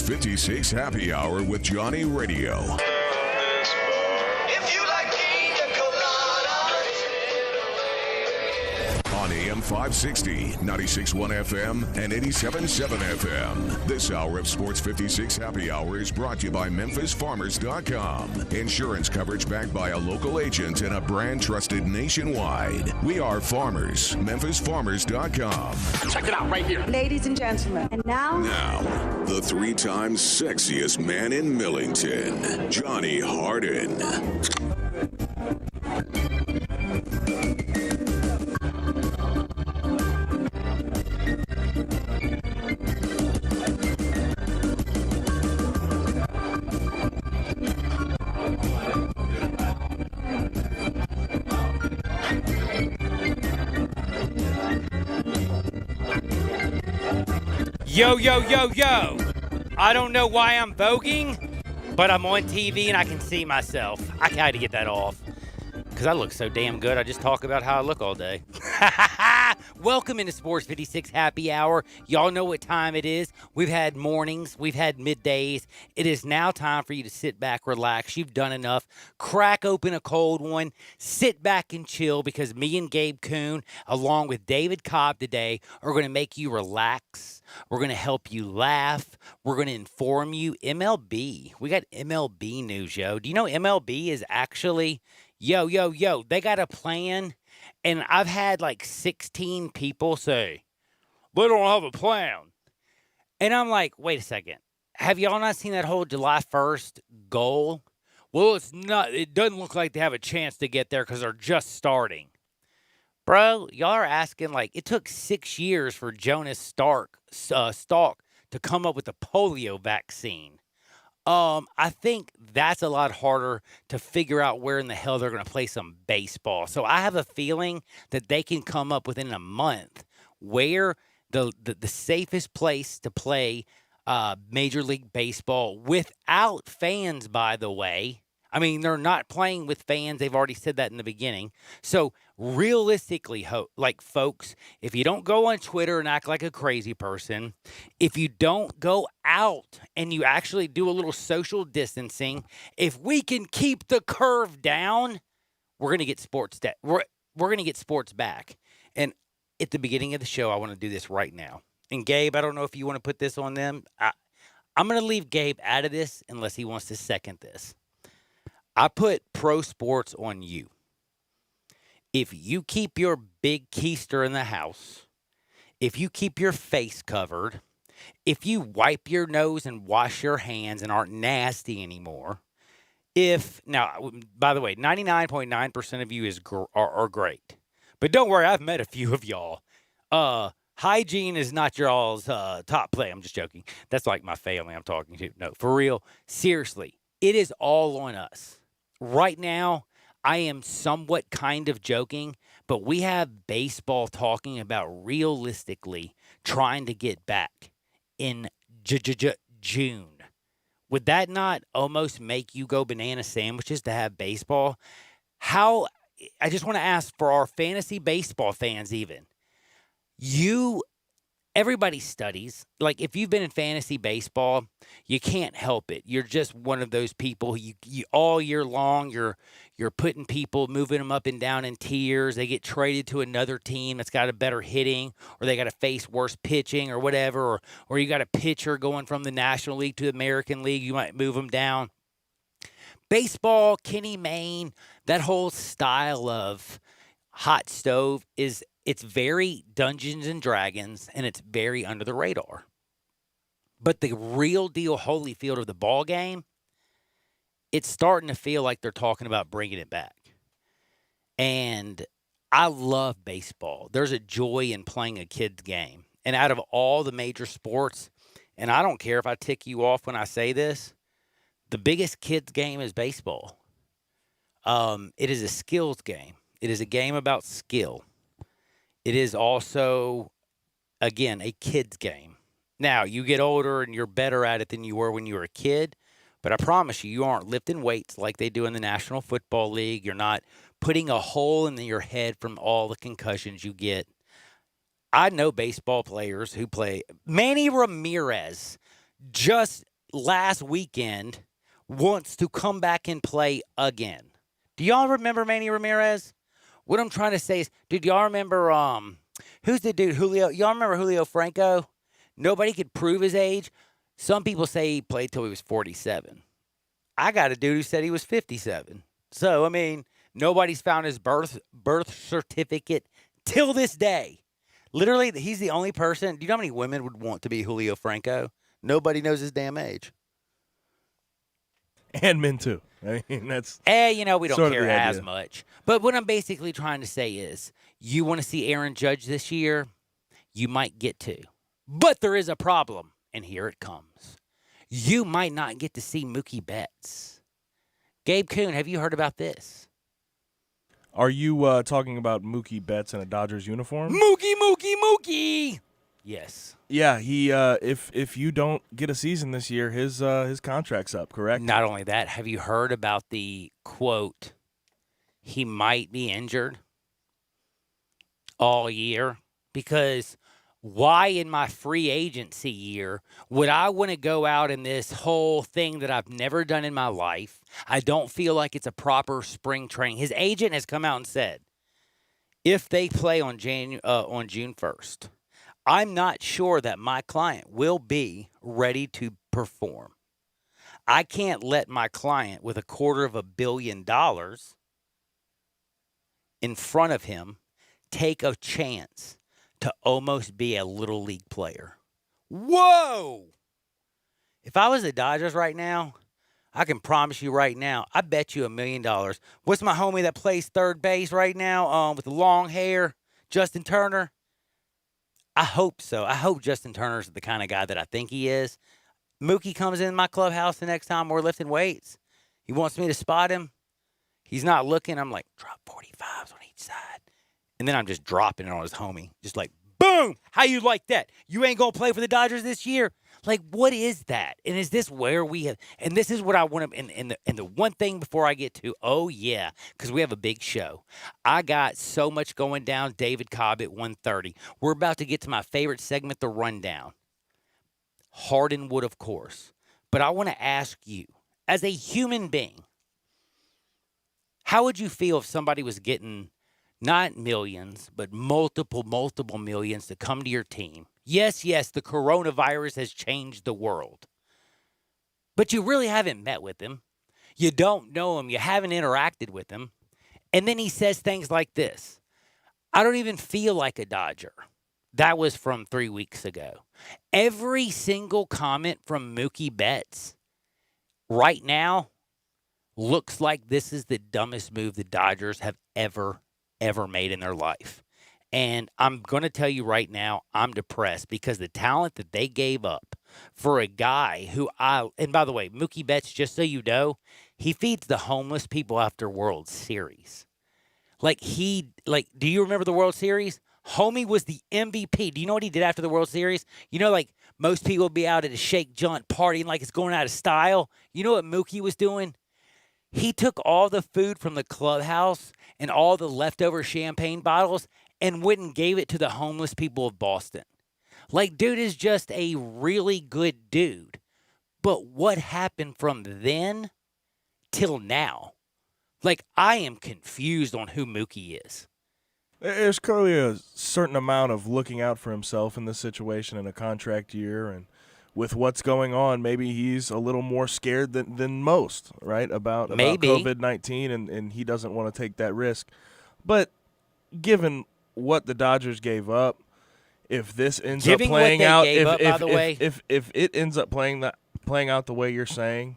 56 Happy Hour with Johnny Radio. If you like pina coladas. On AM 560, 96.1 FM, and 87.7 FM. This hour of Sports 56 Happy Hour is brought to you by MemphisFarmers.com. Insurance coverage backed by a local agent and a brand trusted nationwide. We are farmers. MemphisFarmers.com. Check it out right here. Ladies and gentlemen, and now, the 3-time sexiest man in Millington, Johnny Harden. Yo, yo, yo, yo. I don't know why I'm voguing, but I'm on TV and I can see myself. I had to get that off because I look so damn good. I just talk about how I look all day. Welcome into Sports 56 Happy Hour. Y'all know what time it is. We've had mornings. We've had middays. It is now time for you to sit back, relax. You've done enough. Crack open a cold one. Sit back and chill because me and Gabe Kuhn, along with David Cobb today, are going to make you relax. We're going to help you laugh. We're going to inform you. MLB. We got MLB news, yo. Do you know MLB is actually, yo, they got a plan. And I've had like 16 people say, they don't have a plan. And I'm like, wait a second. Have y'all not seen that whole July 1st goal? Well, it doesn't look like they have a chance to get there because they're just starting. Bro, y'all are asking, like, it took 6 years for Jonas Stalk to come up with a polio vaccine. I think that's a lot harder to figure out where in the hell they're going to play some baseball. So I have a feeling that they can come up within a month where the safest place to play Major League Baseball without fans, by the way. I mean, they're not playing with fans. They've already said that in the beginning. So realistically, folks, if you don't go on Twitter and act like a crazy person, if you don't go out and you actually do a little social distancing, if we can keep the curve down, we're going to get sports. We're going to get sports back. And at the beginning of the show, I want to do this right now. And Gabe, I don't know if you want to put this on them. I'm going to leave Gabe out of this unless he wants to second this. I put pro sports on you. If you keep your big keister in the house, if you keep your face covered, if you wipe your nose and wash your hands and aren't nasty anymore, now, by the way, 99.9% of you are great. But don't worry, I've met a few of y'all. Hygiene is not your all's top play. I'm just joking. That's like my family I'm talking to. No, for real. Seriously, it is all on us. Right now, I am somewhat kind of joking, but we have baseball talking about realistically trying to get back in June. Would that not almost make you go banana sandwiches to have baseball? I just want to ask for our fantasy baseball fans even. Everybody studies. Like, if you've been in fantasy baseball, you can't help it. You're just one of those people. You all year long, you're putting people, moving them up and down in tiers. They get traded to another team that's got a better hitting, or they got to face worse pitching, or whatever. Or you got a pitcher going from the National League to the American League. You might move them down. Baseball, Kenny Mayne, that whole style of hot stove it's very Dungeons and Dragons, and it's very under the radar. But the real deal Holyfield of the ball game, it's starting to feel like they're talking about bringing it back. And I love baseball. There's a joy in playing a kid's game. And out of all the major sports, and I don't care if I tick you off when I say this, the biggest kid's game is baseball. It is a skills game. It is a game about skill. It is also, again, a kid's game. Now, you get older and you're better at it than you were when you were a kid, but I promise you aren't lifting weights like they do in the National Football League. You're not putting a hole in your head from all the concussions you get. I know baseball players who play. Manny Ramirez just last weekend wants to come back and play again. Do y'all remember Manny Ramirez? What I'm trying to say is, dude, y'all remember who's the dude, Julio? Y'all remember Julio Franco? Nobody could prove his age. Some people say he played till he was 47. I got a dude who said he was 57. So, I mean, nobody's found his birth certificate till this day. Literally, he's the only person. Do you know how many women would want to be Julio Franco? Nobody knows his damn age. And men, too. I mean, that's we don't sort of care the as idea. much. But what I'm basically trying to say is, you want to see Aaron Judge this year, you might get to. But there is a problem, and here it comes. You might not get to see Mookie Betts. Gabe Kuhn, have you heard about this? Are you talking about Mookie Betts in a Dodgers uniform? Mookie! Yes. Yeah, he. If you don't get a season this year, his contract's up. Correct. Not only that, have you heard about the quote, he might be injured all year? Because why in my free agency year would I want to go out in this whole thing that I've never done in my life? I don't feel like it's a proper spring training. His agent has come out and said, if they play on June 1st, I'm not sure that my client will be ready to perform. I can't let my client with $250 million in front of him take a chance to almost be a little league player. Whoa! If I was the Dodgers right now, I can promise you right now, I bet you $1 million. What's my homie that plays third base right now with the long hair? Justin Turner? I hope so. I hope Justin Turner's the kind of guy that I think he is. Mookie comes in my clubhouse the next time we're lifting weights. He wants me to spot him. He's not looking. I'm like, drop 45s on each side. And then I'm just dropping it on his homie. Just like, boom! How you like that? You ain't going to play for the Dodgers this year? Like, what is that? And is this where we have... And this is what I want to... And the one thing before I get to... Oh, yeah, because we have a big show. I got so much going down. David Cobb at 1:30. We're about to get to my favorite segment, The Rundown. Hardenwood, of course. But I want to ask you, as a human being, how would you feel if somebody was getting... not millions, but multiple millions to come to your team? Yes, the coronavirus has changed the world. But you really haven't met with him. You don't know him. You haven't interacted with him. And then he says things like this. I don't even feel like a Dodger. That was from 3 weeks ago. Every single comment from Mookie Betts right now looks like this is the dumbest move the Dodgers have ever made in their life. And I'm going to tell you right now, I'm depressed because the talent that they gave up for a guy who and by the way, Mookie Betts, just so you know, he feeds the homeless people after World Series. Do you remember the World Series? Homie was the MVP. Do you know what he did after the World Series? You know, like most people would be out at a shake joint partying like it's going out of style. You know what Mookie was doing? He took all the food from the clubhouse and all the leftover champagne bottles and went and gave it to the homeless people of Boston. Like, dude is just a really good dude. But what happened from then till now? Like, I am confused on who Mookie is. There's clearly a certain amount of looking out for himself in this situation in a contract year, and with what's going on, maybe he's a little more scared than most, right, about COVID-19, and he doesn't want to take that risk. But given what the Dodgers gave up, if this ends up playing out, if it ends up playing out the way you're saying,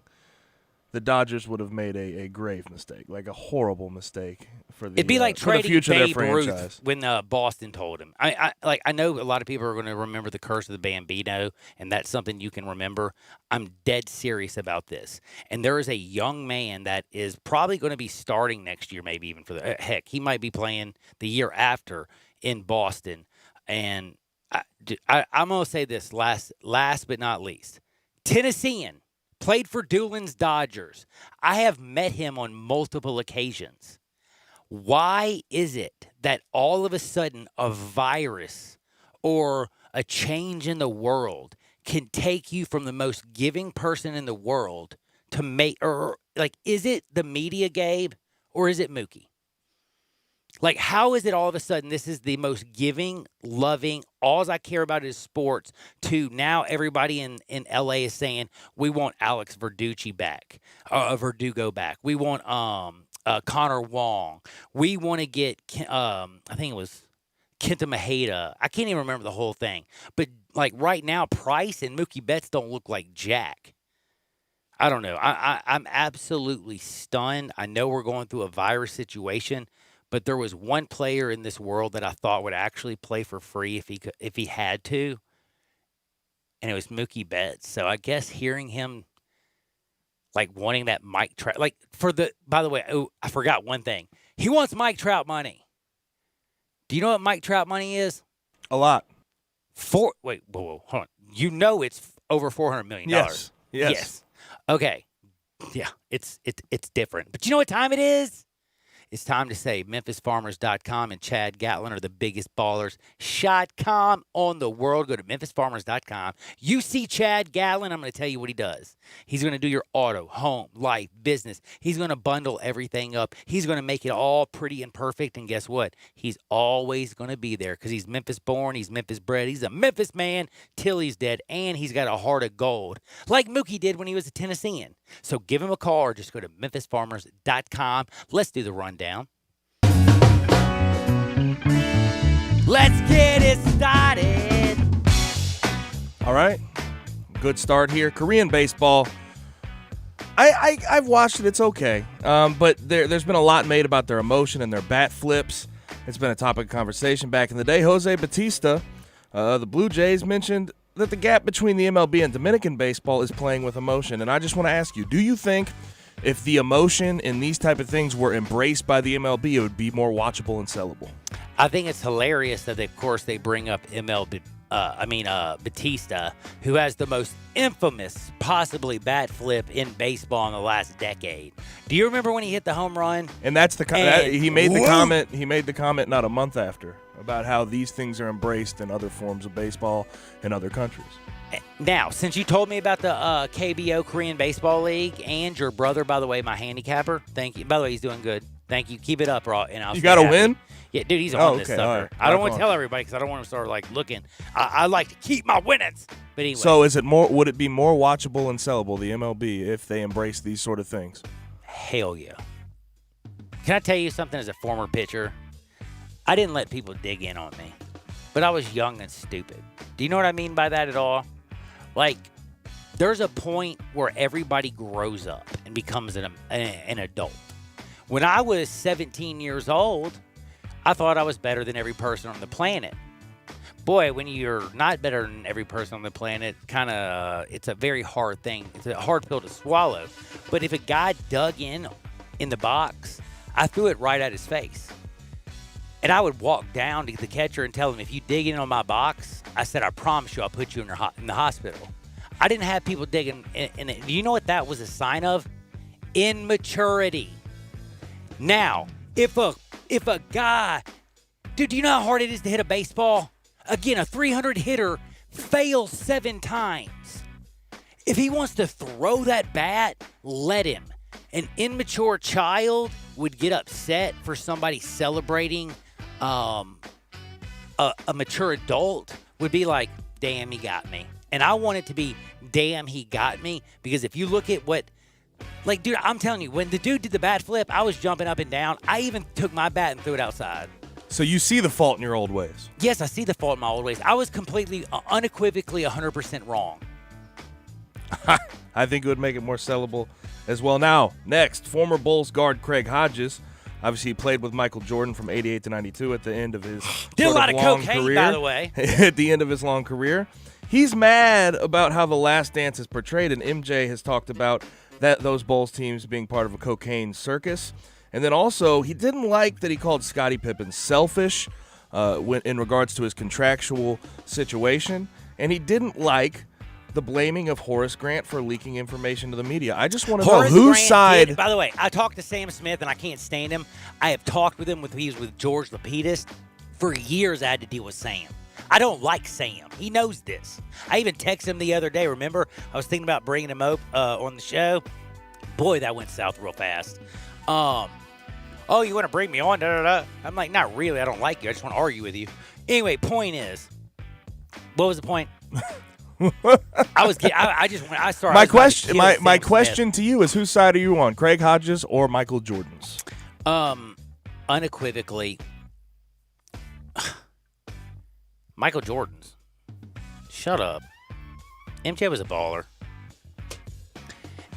the Dodgers would have made a grave mistake, like a horrible mistake for the. It'd be like trading future Babe of their Ruth franchise. when Boston told him. I know a lot of people are going to remember the curse of the Bambino, and that's something you can remember. I'm dead serious about this. And there is a young man that is probably going to be starting next year, maybe even for the heck, he might be playing the year after in Boston. And I'm going to say this last but not least, Tennessean. Played for Doolin's Dodgers. I have met him on multiple occasions. Why is it that all of a sudden a virus or a change in the world can take you from the most giving person in the world to make, or like, is it the media, Gabe, or is it Mookie? Like, how is it all of a sudden this is the most giving, loving, all I care about is sports, to now everybody in LA is saying, we want Alex Verdugo back. We want Connor Wong. We want to get, I think it was Kenta Maheda. I can't even remember the whole thing. But, like, right now, Price and Mookie Betts don't look like jack. I don't know. I'm absolutely stunned. I know we're going through a virus situation, but there was one player in this world that I thought would actually play for free if he had to, and it was Mookie Betts. So I guess hearing him, like, wanting that Mike Trout, like, by the way, I forgot one thing. He wants Mike Trout money. Do you know what Mike Trout money is? A lot. Whoa, hold on. You know it's over $400 million. Yes. Okay. Yeah, it's different. But you know what time it is? It's time to say MemphisFarmers.com and Chad Gatlin are the biggest ballers shotcom on the world. Go to MemphisFarmers.com. You see Chad Gatlin, I'm going to tell you what he does. He's going to do your auto, home, life, business. He's going to bundle everything up. He's going to make it all pretty and perfect. And guess what? He's always going to be there because he's Memphis born. He's Memphis bred. He's a Memphis man till he's dead. And he's got a heart of gold like Mookie did when he was a Tennessean. So give him a call or just go to MemphisFarmers.com. Let's do the rundown. Let's get it started. All right. Good start here. Korean baseball. I've watched it. It's okay. But there's been a lot made about their emotion and their bat flips. It's been a topic of conversation back in the day. Jose Bautista, the Blue Jays, mentioned that the gap between the MLB and Dominican baseball is playing with emotion. And I just want to ask you, do you think if the emotion in these type of things were embraced by the MLB, it would be more watchable and sellable? I think it's hilarious that, of course, they bring up Bautista, who has the most infamous, possibly bat flip in baseball in the last decade. Do you remember when he hit the home run? And that's he made the comment. He made the comment not a month after about how these things are embraced in other forms of baseball in other countries. Now, since you told me about the KBO Korean Baseball League and your brother, by the way, my handicapper, thank you. By the way, he's doing good. Thank you. Keep it up, Raw. And I'll you got to win? Yeah, dude, he's on this sucker. Right. I don't want to tell everybody because I don't want to start, like, looking. I like to keep my winnings. But anyway. So would it be more watchable and sellable, the MLB, if they embrace these sort of things? Hell yeah. Can I tell you something as a former pitcher? I didn't let people dig in on me, but I was young and stupid. Do you know what I mean by that at all? Like, there's a point where everybody grows up and becomes an adult. When I was 17 years old, I thought I was better than every person on the planet. Boy, when you're not better than every person on the planet, it's a very hard thing. It's a hard pill to swallow. But if a guy dug in the box, I threw it right at his face. And I would walk down to the catcher and tell him, if you dig in on my box, I said, I promise you I'll put you in the hospital. I didn't have people digging in it. Do you know what that was a sign of? Immaturity. Now, if a guy, dude, do you know how hard it is to hit a baseball? Again, a 300 hitter fails 7 times. If he wants to throw that bat, let him. An immature child would get upset for somebody celebrating. A mature adult would be like, damn, he got me. And I want it to be, damn, he got me. Because if you look at what, like, dude, I'm telling you, when the dude did the bat flip, I was jumping up and down. I even took my bat and threw it outside. So you see the fault in your old ways? Yes, I see the fault in my old ways. I was completely, unequivocally 100% wrong. I think it would make it more sellable as well. Now, next, former Bulls guard Craig Hodges. Obviously, he played with Michael Jordan from 88 to 92 at the end of his did a lot of long cocaine, career. by the way. At the end of his long career. He's mad about how The Last Dance is portrayed, and MJ has talked about those Bulls teams being part of a cocaine circus. And then also, he didn't like that he called Scottie Pippen selfish in regards to his contractual situation. And he didn't like the blaming of Horace Grant for leaking information to the media. I just want to know whose side. By the way, I talked to Sam Smith, and I can't stand him. I have talked with him he was with George Lapidus. For years, I had to deal with Sam. I don't like Sam. He knows this. I even texted him the other day. Remember, I was thinking about bringing him up on the show. Boy, that went south real fast. Oh, you want to bring me on? Da, da, da. I'm like, not really. I don't like you. I just want to argue with you. Anyway, point is, what was the point? My question to you is, whose side are you on, Craig Hodges or Michael Jordan's? Unequivocally, Michael Jordan's. Shut up. MJ was a baller.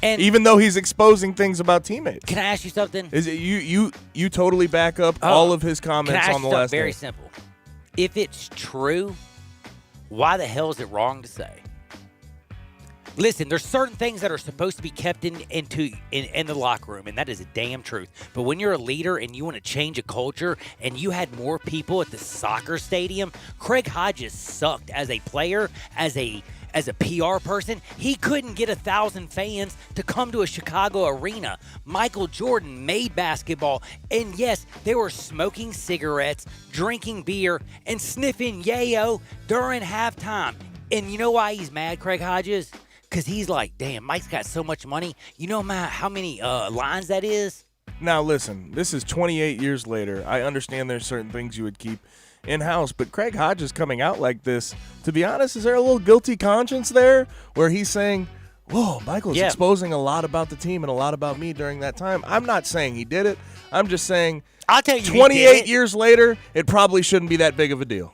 And even though he's exposing things about teammates. Can I ask you something? Is it you totally back up all of his comments on the last Very day? simple. If it's true, why the hell is it wrong to say? Listen, there's certain things that are supposed to be kept in the locker room, and that is a damn truth. But when you're a leader and you want to change a culture, and you had more people at the soccer stadium, Craig Hodges sucked as a player, as a PR person. He couldn't get 1,000 fans to come to a Chicago arena. Michael Jordan made basketball, and yes, they were smoking cigarettes, drinking beer, and sniffing yayo during halftime. And you know why he's mad, Craig Hodges? Because he's like, damn, Mike's got so much money. You know how many lines that is? Now, listen, this is 28 years later. I understand there's certain things you would keep in-house, but Craig Hodges coming out like this, to be honest, is there a little guilty conscience there where he's saying, whoa, Michael's exposing a lot about the team and a lot about me during that time? I'm not saying he did it. I'm just saying I'll tell you, 28 years later, it probably shouldn't be that big of a deal.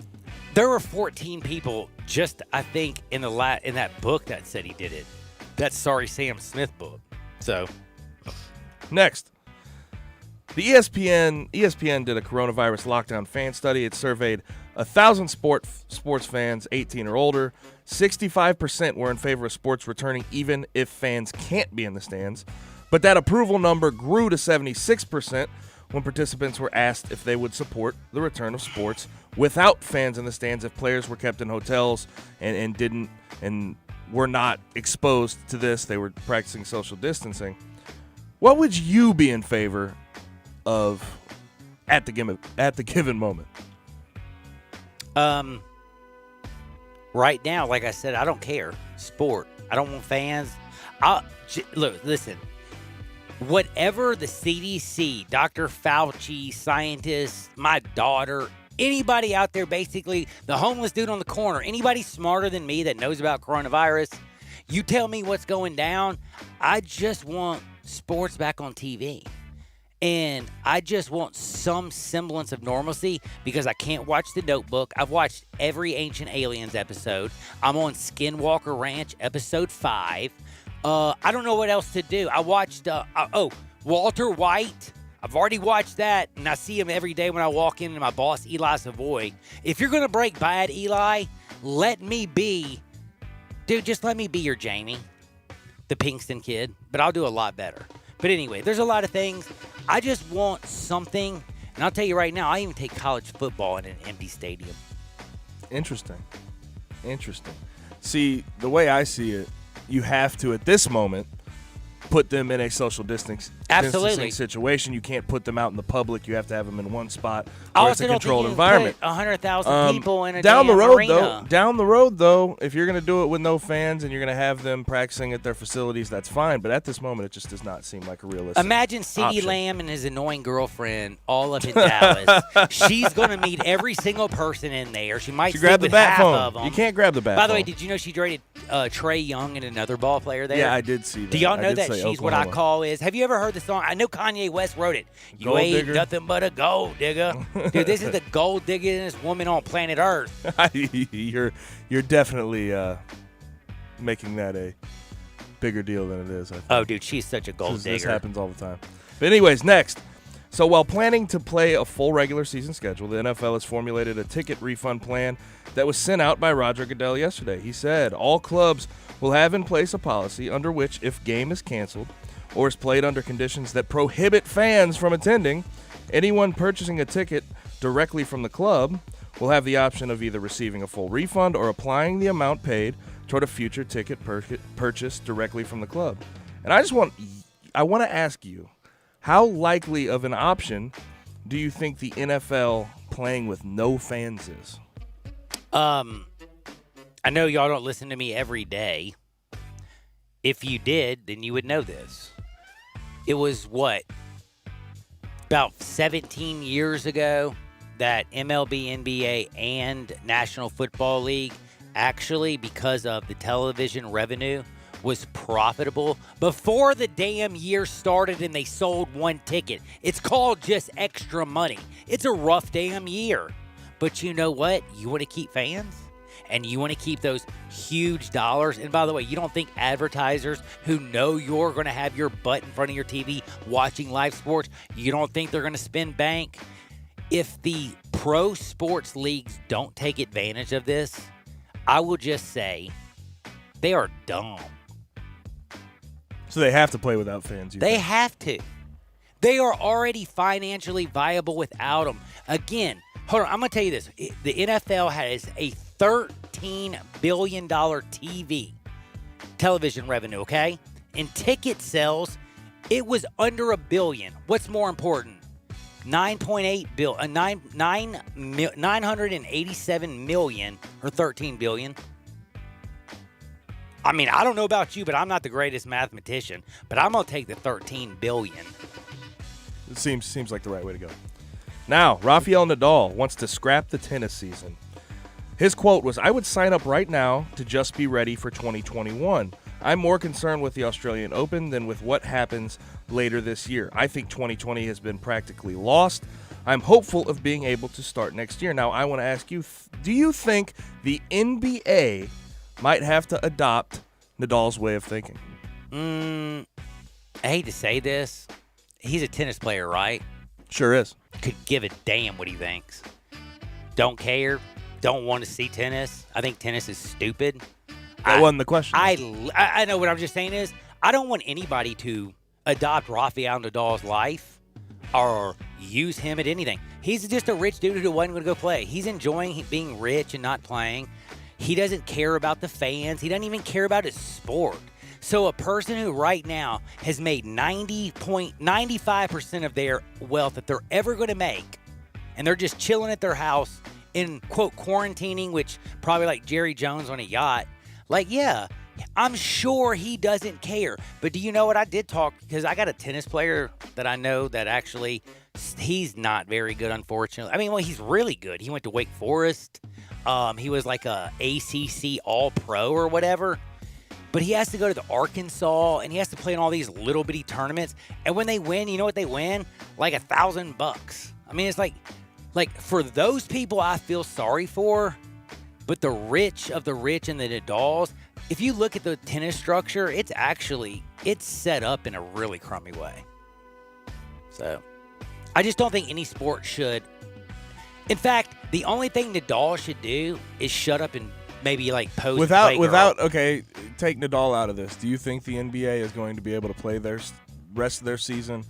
There were 14 people just, I think, in that book that said he did it. That Sorry Sam Smith book. So, next. The ESPN did a coronavirus lockdown fan study. It surveyed 1,000 sports fans 18 or older. 65% were in favor of sports returning even if fans can't be in the stands. But that approval number grew to 76% when participants were asked if they would support the return of sports without fans in the stands if players were kept in hotels and were not exposed to this. They were practicing social distancing. What would you be in favor of at the given moment? Right now, like I said, I don't care. Sport. I don't want fans. Look, listen. Whatever the CDC, Dr. Fauci, scientists, my daughter, anybody out there, basically, the homeless dude on the corner, anybody smarter than me that knows about coronavirus, you tell me what's going down. I just want sports back on TV. And I just want some semblance of normalcy because I can't watch The Notebook. I've watched every Ancient Aliens episode. I'm on Skinwalker Ranch, episode 5. I don't know what else to do. I watched, Walter White. I've already watched that, and I see him every day when I walk in, and my boss, Eli Savoy. If you're going to break bad, Eli, let me be. Dude, just let me be your Jamie, the Pinkston kid, but I'll do a lot better. But anyway, there's a lot of things. I just want something, and I'll tell you right now, I even take college football in an empty stadium. Interesting. See, the way I see it, you have to, at this moment, put them in a social distancing situation. You can't put them out in the public. You have to have them in one spot where it's a controlled environment. 100,000 people in a down the road, arena. Down the road, though, if you're going to do it with no fans and you're going to have them practicing at their facilities, that's fine. But at this moment, it just does not seem like a realistic Imagine CeeDee option. Lamb and his annoying girlfriend all up in Dallas. She's going to meet every single person in there. She might sleep grab the with bat half phone. of them. You can't grab the bat By the phone. way, did you know she traded Trey Young and another ball player there? Yeah, I did see that. Do y'all know I did that say she's what I Oklahoma. call is? Have you ever heard the song? I know Kanye West wrote it. You Gold ain't digger. nothing but a gold digger. Dude, this is the gold diggingest woman on planet Earth. You're definitely making that a bigger deal than it is, I think. Oh, dude, she's such a gold This digger. happens all the time. But anyways, next. So while planning to play a full regular season schedule, the NFL has formulated a ticket refund plan that was sent out by Roger Goodell yesterday. He said all clubs will have in place a policy under which if game is canceled or is played under conditions that prohibit fans from attending, anyone purchasing a ticket directly from the club will have the option of either receiving a full refund or applying the amount paid toward a future ticket purchased directly from the club. And I want to ask you, how likely of an option do you think the NFL playing with no fans is? I know y'all don't listen to me every day. If you did, then you would know this. It was about 17 years ago that MLB, NBA, and National Football League actually, because of the television revenue, was profitable before the damn year started and they sold one ticket. It's called just extra money. It's a rough damn year. But you know what? You want to keep fans? And you want to keep those huge dollars. And by the way, you don't think advertisers who know you're going to have your butt in front of your TV watching live sports, you don't think they're going to spend bank? If the pro sports leagues don't take advantage of this, I will just say they are dumb. So they have to play without fans. They have to. They are already financially viable without them. Again, hold on. I'm going to tell you this. The NFL has a $13 billion television revenue, okay? In ticket sales, it was under $1 billion. What's more important? 987 million or 13 billion. I mean, I don't know about you, but I'm not the greatest mathematician, but I'm going to take the 13 billion. It seems like the right way to go. Now, Rafael Nadal wants to scrap the tennis season. His quote was, "I would sign up right now to just be ready for 2021. I'm more concerned with the Australian Open than with what happens later this year. I think 2020 has been practically lost. I'm hopeful of being able to start next year." Now, I want to ask you, do you think the NBA might have to adopt Nadal's way of thinking? I hate to say this. He's a tennis player, right? Sure is. Could give a damn what he thinks. Don't care. Don't want to see tennis. I think tennis is stupid. That wasn't the question. I know what I'm just saying is I don't want anybody to adopt Rafael Nadal's life or use him at anything. He's just a rich dude who wasn't going to go play. He's enjoying being rich and not playing. He doesn't care about the fans. He doesn't even care about his sport. So a person who right now has made 95% of their wealth that they're ever going to make, and they're just chilling at their house in, quote, quarantining, which probably like Jerry Jones on a yacht. Like, yeah, I'm sure he doesn't care. But do you know what? I did talk, because I got a tennis player that I know that actually, he's not very good, unfortunately. I mean, well, he's really good. He went to Wake Forest. He was like a ACC All-Pro or whatever. But he has to go to the Arkansas, and he has to play in all these little bitty tournaments. And when they win, you know what they win? Like $1,000. I mean, it's like for those people I feel sorry for. But the rich of the rich and the Nadals, if you look at the tennis structure, it's set up in a really crummy way. So I just don't think any sport should. In fact, the only thing Nadal should do is shut up and maybe like pose. Okay, take Nadal out of this. Do you think the NBA is going to be able to play their rest of their season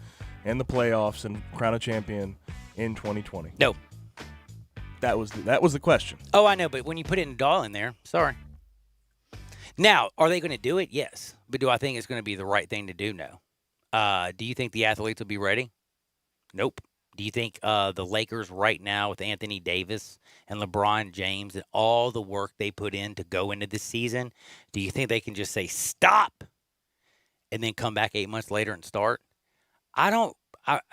and the playoffs and crown a champion in 2020? No. That was the question. Oh, I know, but when you put Nadal in there, sorry. Now, are they going to do it? Yes. But do I think it's going to be the right thing to do? No. Do you think the athletes will be ready? Nope. Do you think the Lakers right now with Anthony Davis and LeBron James and all the work they put in to go into this season, do you think they can just say stop and then come back 8 months later and start? I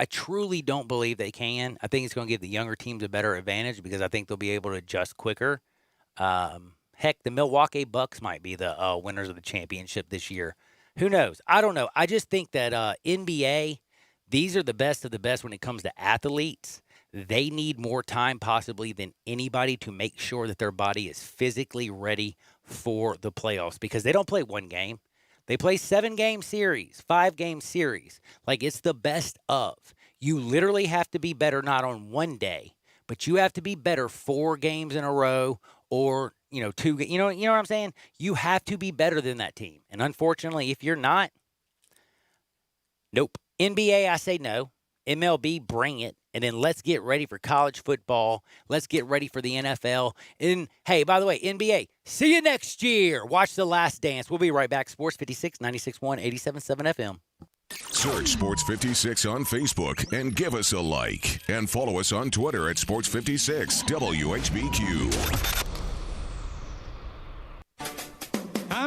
truly don't believe they can. I think it's going to give the younger teams a better advantage because I think they'll be able to adjust quicker. Heck, the Milwaukee Bucks might be the winners of the championship this year. Who knows? I don't know. I just think that NBA, these are the best of the best when it comes to athletes. They need more time possibly than anybody to make sure that their body is physically ready for the playoffs because they don't play one game. They play 7-game series, 5-game series. Like, it's the best of. You literally have to be better not on one day, but you have to be better 4 games in a row or, 2. You know what I'm saying? You have to be better than that team. And unfortunately, if you're not, nope. NBA, I say no. MLB, bring it. And then let's get ready for college football. Let's get ready for the NFL. And, hey, by the way, NBA, see you next year. Watch The Last Dance. We'll be right back. Sports 56, 96.1, 87.7 FM. Search Sports 56 on Facebook and give us a like. And follow us on Twitter at Sports 56 WHBQ.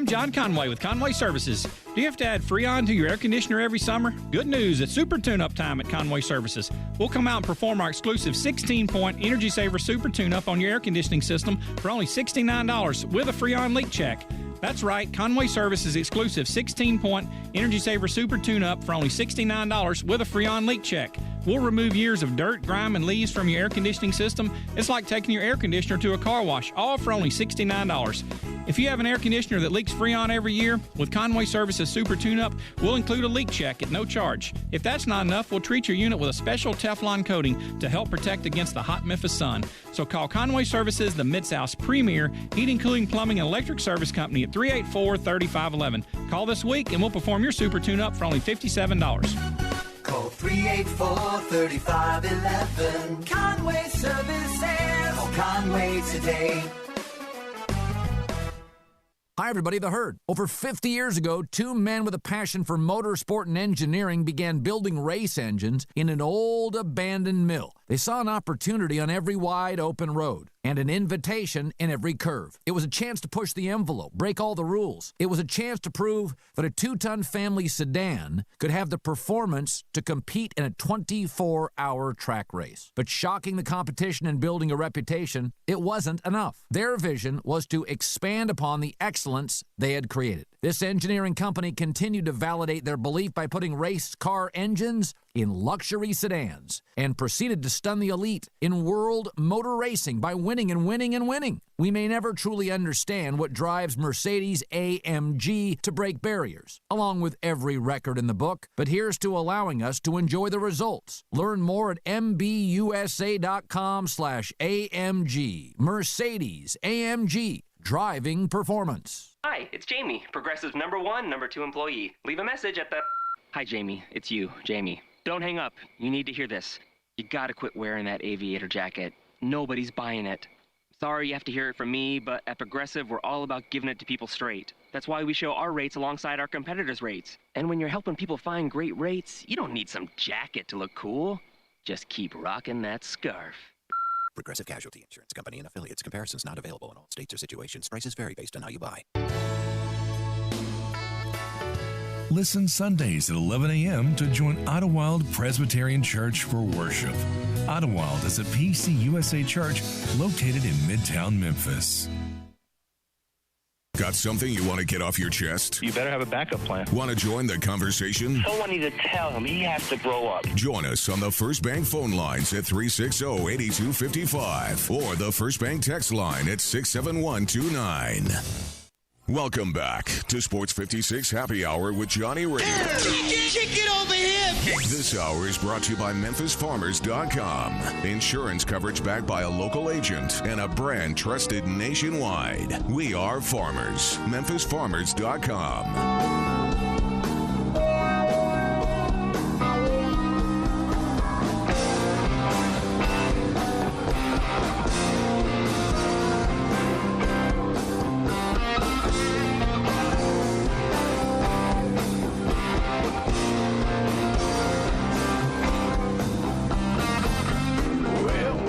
I'm John Conway with Conway Services. Do you have to add Freon to your air conditioner every summer? Good news, it's Super Tune-Up time at Conway Services. We'll come out and perform our exclusive 16-point Energy Saver Super Tune-Up on your air conditioning system for only $69 with a Freon leak check. That's right, Conway Services exclusive 16-point Energy Saver Super Tune-Up for only $69 with a Freon leak check. We'll remove years of dirt, grime, and leaves from your air conditioning system. It's like taking your air conditioner to a car wash, all for only $69. If you have an air conditioner that leaks Freon every year, with Conway Services Super Tune-Up, we'll include a leak check at no charge. If that's not enough, we'll treat your unit with a special Teflon coating to help protect against the hot Memphis sun. So call Conway Services, the Mid-South's premier heating, cooling, plumbing, and electric service company at 384-3511. Call this week and we'll perform your Super Tune-Up for only $57. Call 384-3511. Conway Services. Call Conway today. Hi, everybody, The Herd. Over 50 years ago, two men with a passion for motorsport and engineering began building race engines in an old abandoned mill. They saw an opportunity on every wide open road and an invitation in every curve. It was a chance to push the envelope, break all the rules. It was a chance to prove that a 2-ton family sedan could have the performance to compete in a 24-hour track race. But shocking the competition and building a reputation, it wasn't enough. Their vision was to expand upon the excellence they had created. This engineering company continued to validate their belief by putting race car engines in luxury sedans and proceeded to stun the elite in world motor racing by winning and winning and winning. We may never truly understand what drives Mercedes-AMG to break barriers, along with every record in the book, but here's to allowing us to enjoy the results. Learn more at mbusa.com/AMG. Mercedes-AMG. Driving performance. Hi, it's Jamie, Progressive's #1, #2 employee. Leave a message at the... Hi, Jamie. It's you, Jamie. Don't hang up. You need to hear this. You gotta quit wearing that aviator jacket. Nobody's buying it. Sorry you have to hear it from me, but at Progressive, we're all about giving it to people straight. That's why we show our rates alongside our competitors' rates. And when you're helping people find great rates, you don't need some jacket to look cool. Just keep rocking that scarf. Progressive Casualty Insurance Company and affiliates. Comparisons not available in all states or situations. Prices vary based on how you buy. Listen Sundays at 11 a.m. to join Idlewild Presbyterian Church for worship. Idlewild is a PCUSA church located in Midtown Memphis. Got something you want to get off your chest? You better have a backup plan. Want to join the conversation? Someone needs to tell him he has to grow up. Join us on the First Bank phone lines at 360-8255 or the First Bank text line at 67129. Welcome back to Sports 56 Happy Hour with Johnny Radio. Kick it over here. This hour is brought to you by MemphisFarmers.com. Insurance coverage backed by a local agent and a brand trusted nationwide. We are farmers. MemphisFarmers.com.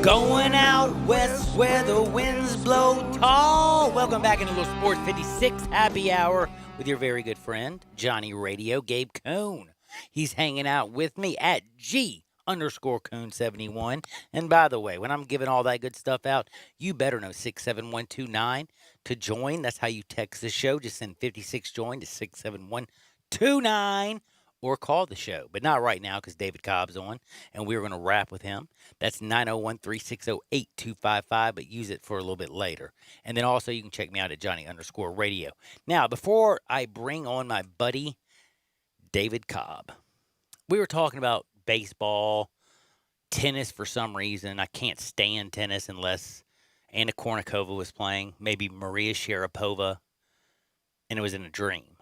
Going out west where the winds blow tall. Welcome back into Little Sports 56 Happy Hour with your very good friend, Johnny Radio, Gabe Cohn. He's hanging out with me at G_Cohn71. And by the way, when I'm giving all that good stuff out, you better know 67129 to join. That's how you text the show. Just send 56 join to 67129. Or call the show, but not right now because David Cobb's on, and we're going to wrap with him. That's 901-360-8255, but use it for a little bit later. And then also you can check me out at Johnny_Radio. Now, before I bring on my buddy, David Cobb, we were talking about baseball, tennis for some reason. I can't stand tennis unless Anna Kournikova was playing, maybe Maria Sharapova, and it was in a dream,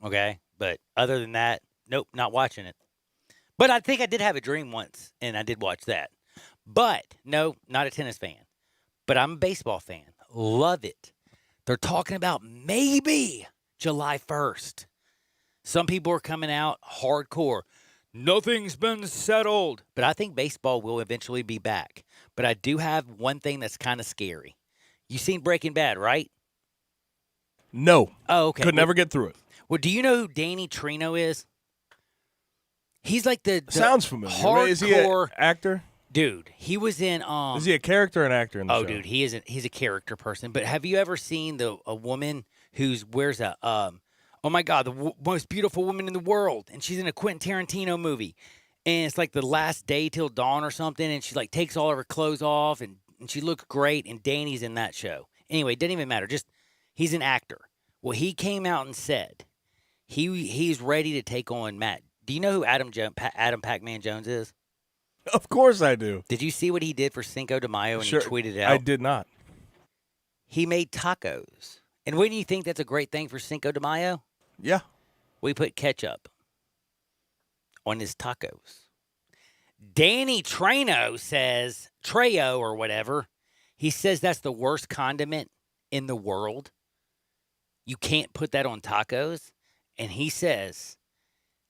okay? But other than that, nope, not watching it. But I think I did have a dream once, and I did watch that. But, no, not a tennis fan. But I'm a baseball fan. Love it. They're talking about maybe July 1st. Some people are coming out hardcore. Nothing's been settled. But I think baseball will eventually be back. But I do have one thing that's kind of scary. You seen Breaking Bad, right? No. Oh, okay. Could never get through it. Well, do you know who Danny Trino is? He's like the Sounds familiar. hardcore Is he an actor? dude. He was in Is he a character or an actor in the show? Oh, dude, he's a character person. But have you ever seen a woman who's wears a oh my God, the most beautiful woman in the world, and she's in a Quentin Tarantino movie, and it's like The Last Day Till Dawn or something, and she like takes all of her clothes off, and she looks great, and Danny's in that show. Anyway, it doesn't even matter. Just he's an actor. Well, he came out and said he's ready to take on Matt. Do you know who Adam Pac-Man Jones is? Of course I do. Did you see what he did for Cinco de Mayo and Sure, he tweeted it out? I did not. He made tacos. And wouldn't you think that's a great thing for Cinco de Mayo? Yeah. We put ketchup on his tacos. Danny Trejo says, Trejo or whatever, he says that's the worst condiment in the world. You can't put that on tacos. And he says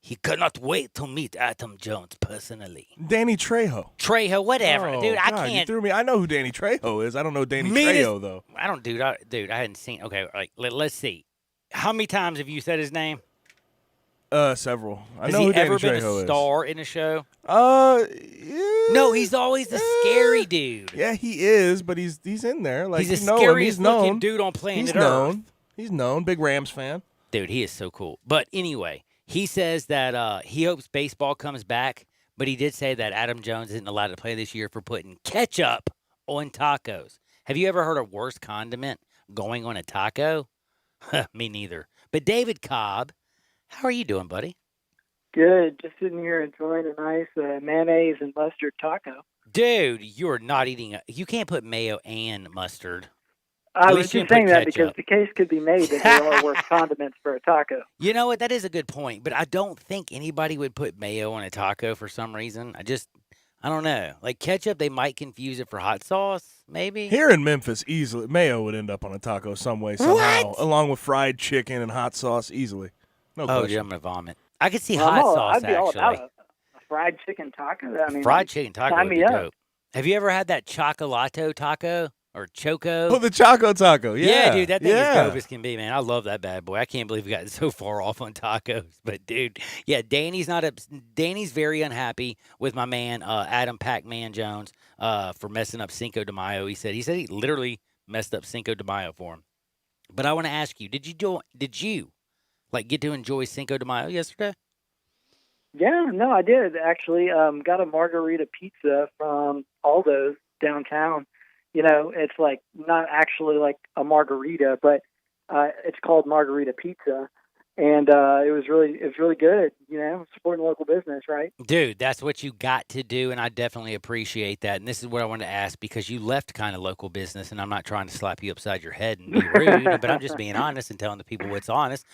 he could not wait to meet Adam Jones personally. Danny Trejo. Trejo, whatever. Oh, dude, I God, can't. You threw me. I know who Danny Trejo is. I don't know Danny Trejo, though. I don't, dude, I hadn't seen. Okay, like, let's see. How many times have you said his name? Several. I Has know he who Danny ever been Trejo a is. star in a show? Yeah. No, he's always the scary dude. Yeah, he is, but he's in there. Like, He's the you know him. scariest He's known. looking dude on planet He's Earth. known. He's known. Big Rams fan. Dude, he is so cool. But anyway, he says that he hopes baseball comes back, but he did say that Adam Jones isn't allowed to play this year for putting ketchup on tacos. Have you ever heard of worse condiment going on a taco? Me neither. But David Cobb, how are you doing, buddy? Good. Just sitting here enjoying a nice mayonnaise and mustard taco. Dude, you're not eating you can't put mayo and mustard. I At was least you just can saying put that because ketchup. the case could be made that there are worse condiments for a taco. You know what? That is a good point, but I don't think anybody would put mayo on a taco for some reason. I don't know. Like ketchup, they might confuse it for hot sauce, maybe. Here in Memphis, easily, mayo would end up on a taco some way, somehow, along with fried chicken and hot sauce, easily. No Oh, question. dude, I'm going to vomit. I could see Well, hot no, sauce, I'd be all actually. about a fried chicken taco. I mean, Fried chicken taco sign would me be up. dope. Have you ever had that chocolato taco or choco? Oh, the Choco Taco. Yeah, dude, that thing yeah. is dope as can be, man. I love that bad boy. I can't believe we got so far off on tacos. But, dude, yeah, Danny's very unhappy with my man, Adam Pac-Man Jones, for messing up Cinco de Mayo. He said he literally messed up Cinco de Mayo for him. But I want to ask you, did you get to enjoy Cinco de Mayo yesterday? Yeah, no, I did actually. Got a margarita pizza from Aldo's downtown. You know, it's like not actually like a margarita, but it's called margarita pizza, and it was really good. You know, supporting local business, right? Dude, that's what you got to do, and I definitely appreciate that. And this is what I wanted to ask, because you left kind of local business, and I'm not trying to slap you upside your head and be rude, but I'm just being honest and telling the people what's honest.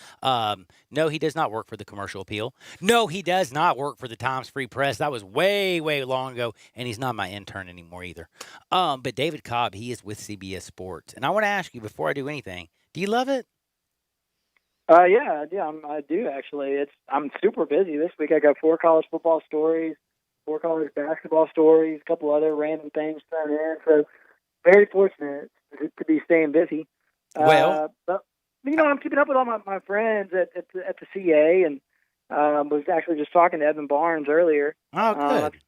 No, he does not work for the Commercial Appeal. No, he does not work for the Times Free Press. That was way, way long ago, and he's not my intern anymore either. But David Cobb, he is with CBS Sports. And I want to ask you, before I do anything, do you love it? Yeah, I do actually. I'm super busy this week. I got 4 college football stories, 4 college basketball stories, a couple other random things thrown in. So very fortunate to be staying busy. Well, but you know, I'm keeping up with all my friends at the CA, and was actually just talking to Evan Barnes earlier. Oh, good.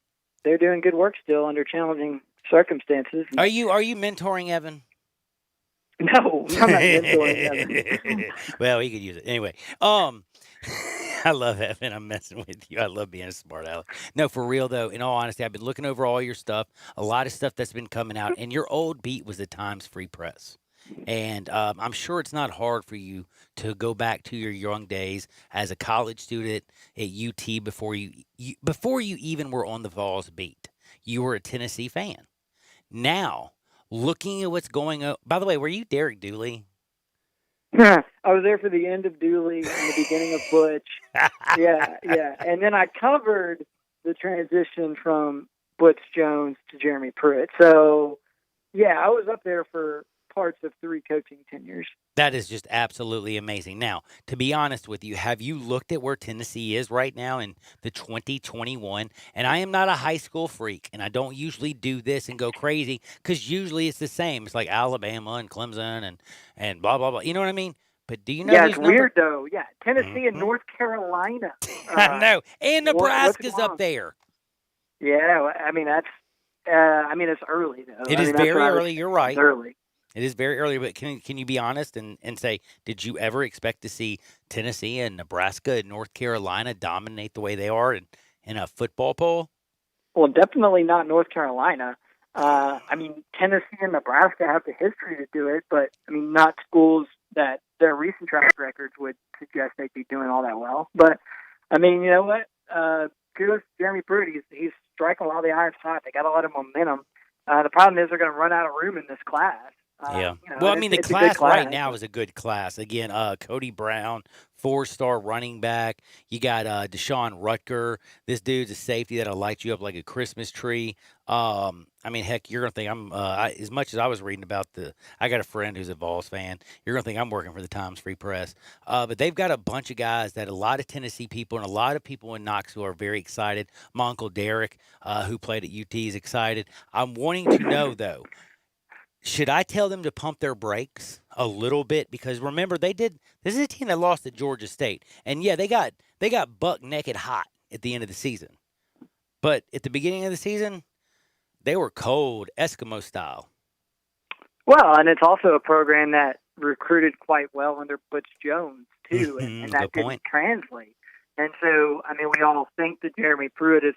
They're doing good work still under challenging circumstances. Are you mentoring Evan? No, I'm not mentoring Evan. Well, he could use it. Anyway, I love Evan. I'm messing with you. I love being a smart aleck. No, for real, though, in all honesty, I've been looking over all your stuff, a lot of stuff that's been coming out, and your old beat was the Times Free Press. And I'm sure it's not hard for you to go back to your young days as a college student at UT before you even were on the Vols beat. You were a Tennessee fan. Now, looking at what's going on. By the way, were you Derek Dooley? I was there for the end of Dooley and the beginning of Butch. Yeah. And then I covered the transition from Butch Jones to Jeremy Pruitt. So, yeah, I was up there for parts of 3 coaching tenures. That is just absolutely amazing. Now, to be honest with you, have you looked at where Tennessee is right now in the 2021? And I am not a high school freak, and I don't usually do this and go crazy, because usually it's the same. It's like Alabama and Clemson and blah, blah, blah. You know what I mean? But do you know? Yeah, it's weird though. Yeah, Tennessee and North Carolina. I know, and Nebraska's what's up there. Yeah, I mean that's. It's early though. It is very early. You're right. It's early. It is very early, but can you be honest and say, did you ever expect to see Tennessee and Nebraska and North Carolina dominate the way they are in a football poll? Well, definitely not North Carolina. Tennessee and Nebraska have the history to do it, but not schools that their recent track records would suggest they'd be doing all that well. But you know what? Kudos to Jeremy Pruitt. He's striking while the iron's hot. They got a lot of momentum. The problem is they're going to run out of room in this class. Yeah. The class right now is a good class. Again, Cody Brown, 4-star running back. You got Deshaun Rutger. This dude's a safety that'll light you up like a Christmas tree. Heck, you're going to think I'm, as much as I was reading about I got a friend who's a Vols fan. You're going to think I'm working for the Times Free Press. But they've got a bunch of guys that a lot of Tennessee people and a lot of people in Knoxville are very excited. My Uncle Derek, who played at UT, is excited. I'm wanting to know, though, should I tell them to pump their brakes a little bit? Because remember, this is a team that lost at Georgia State. And yeah, they got buck naked hot at the end of the season. But at the beginning of the season, they were cold, Eskimo style. Well, and it's also a program that recruited quite well under Butch Jones, too. And that didn't translate. And so, we all think that Jeremy Pruitt is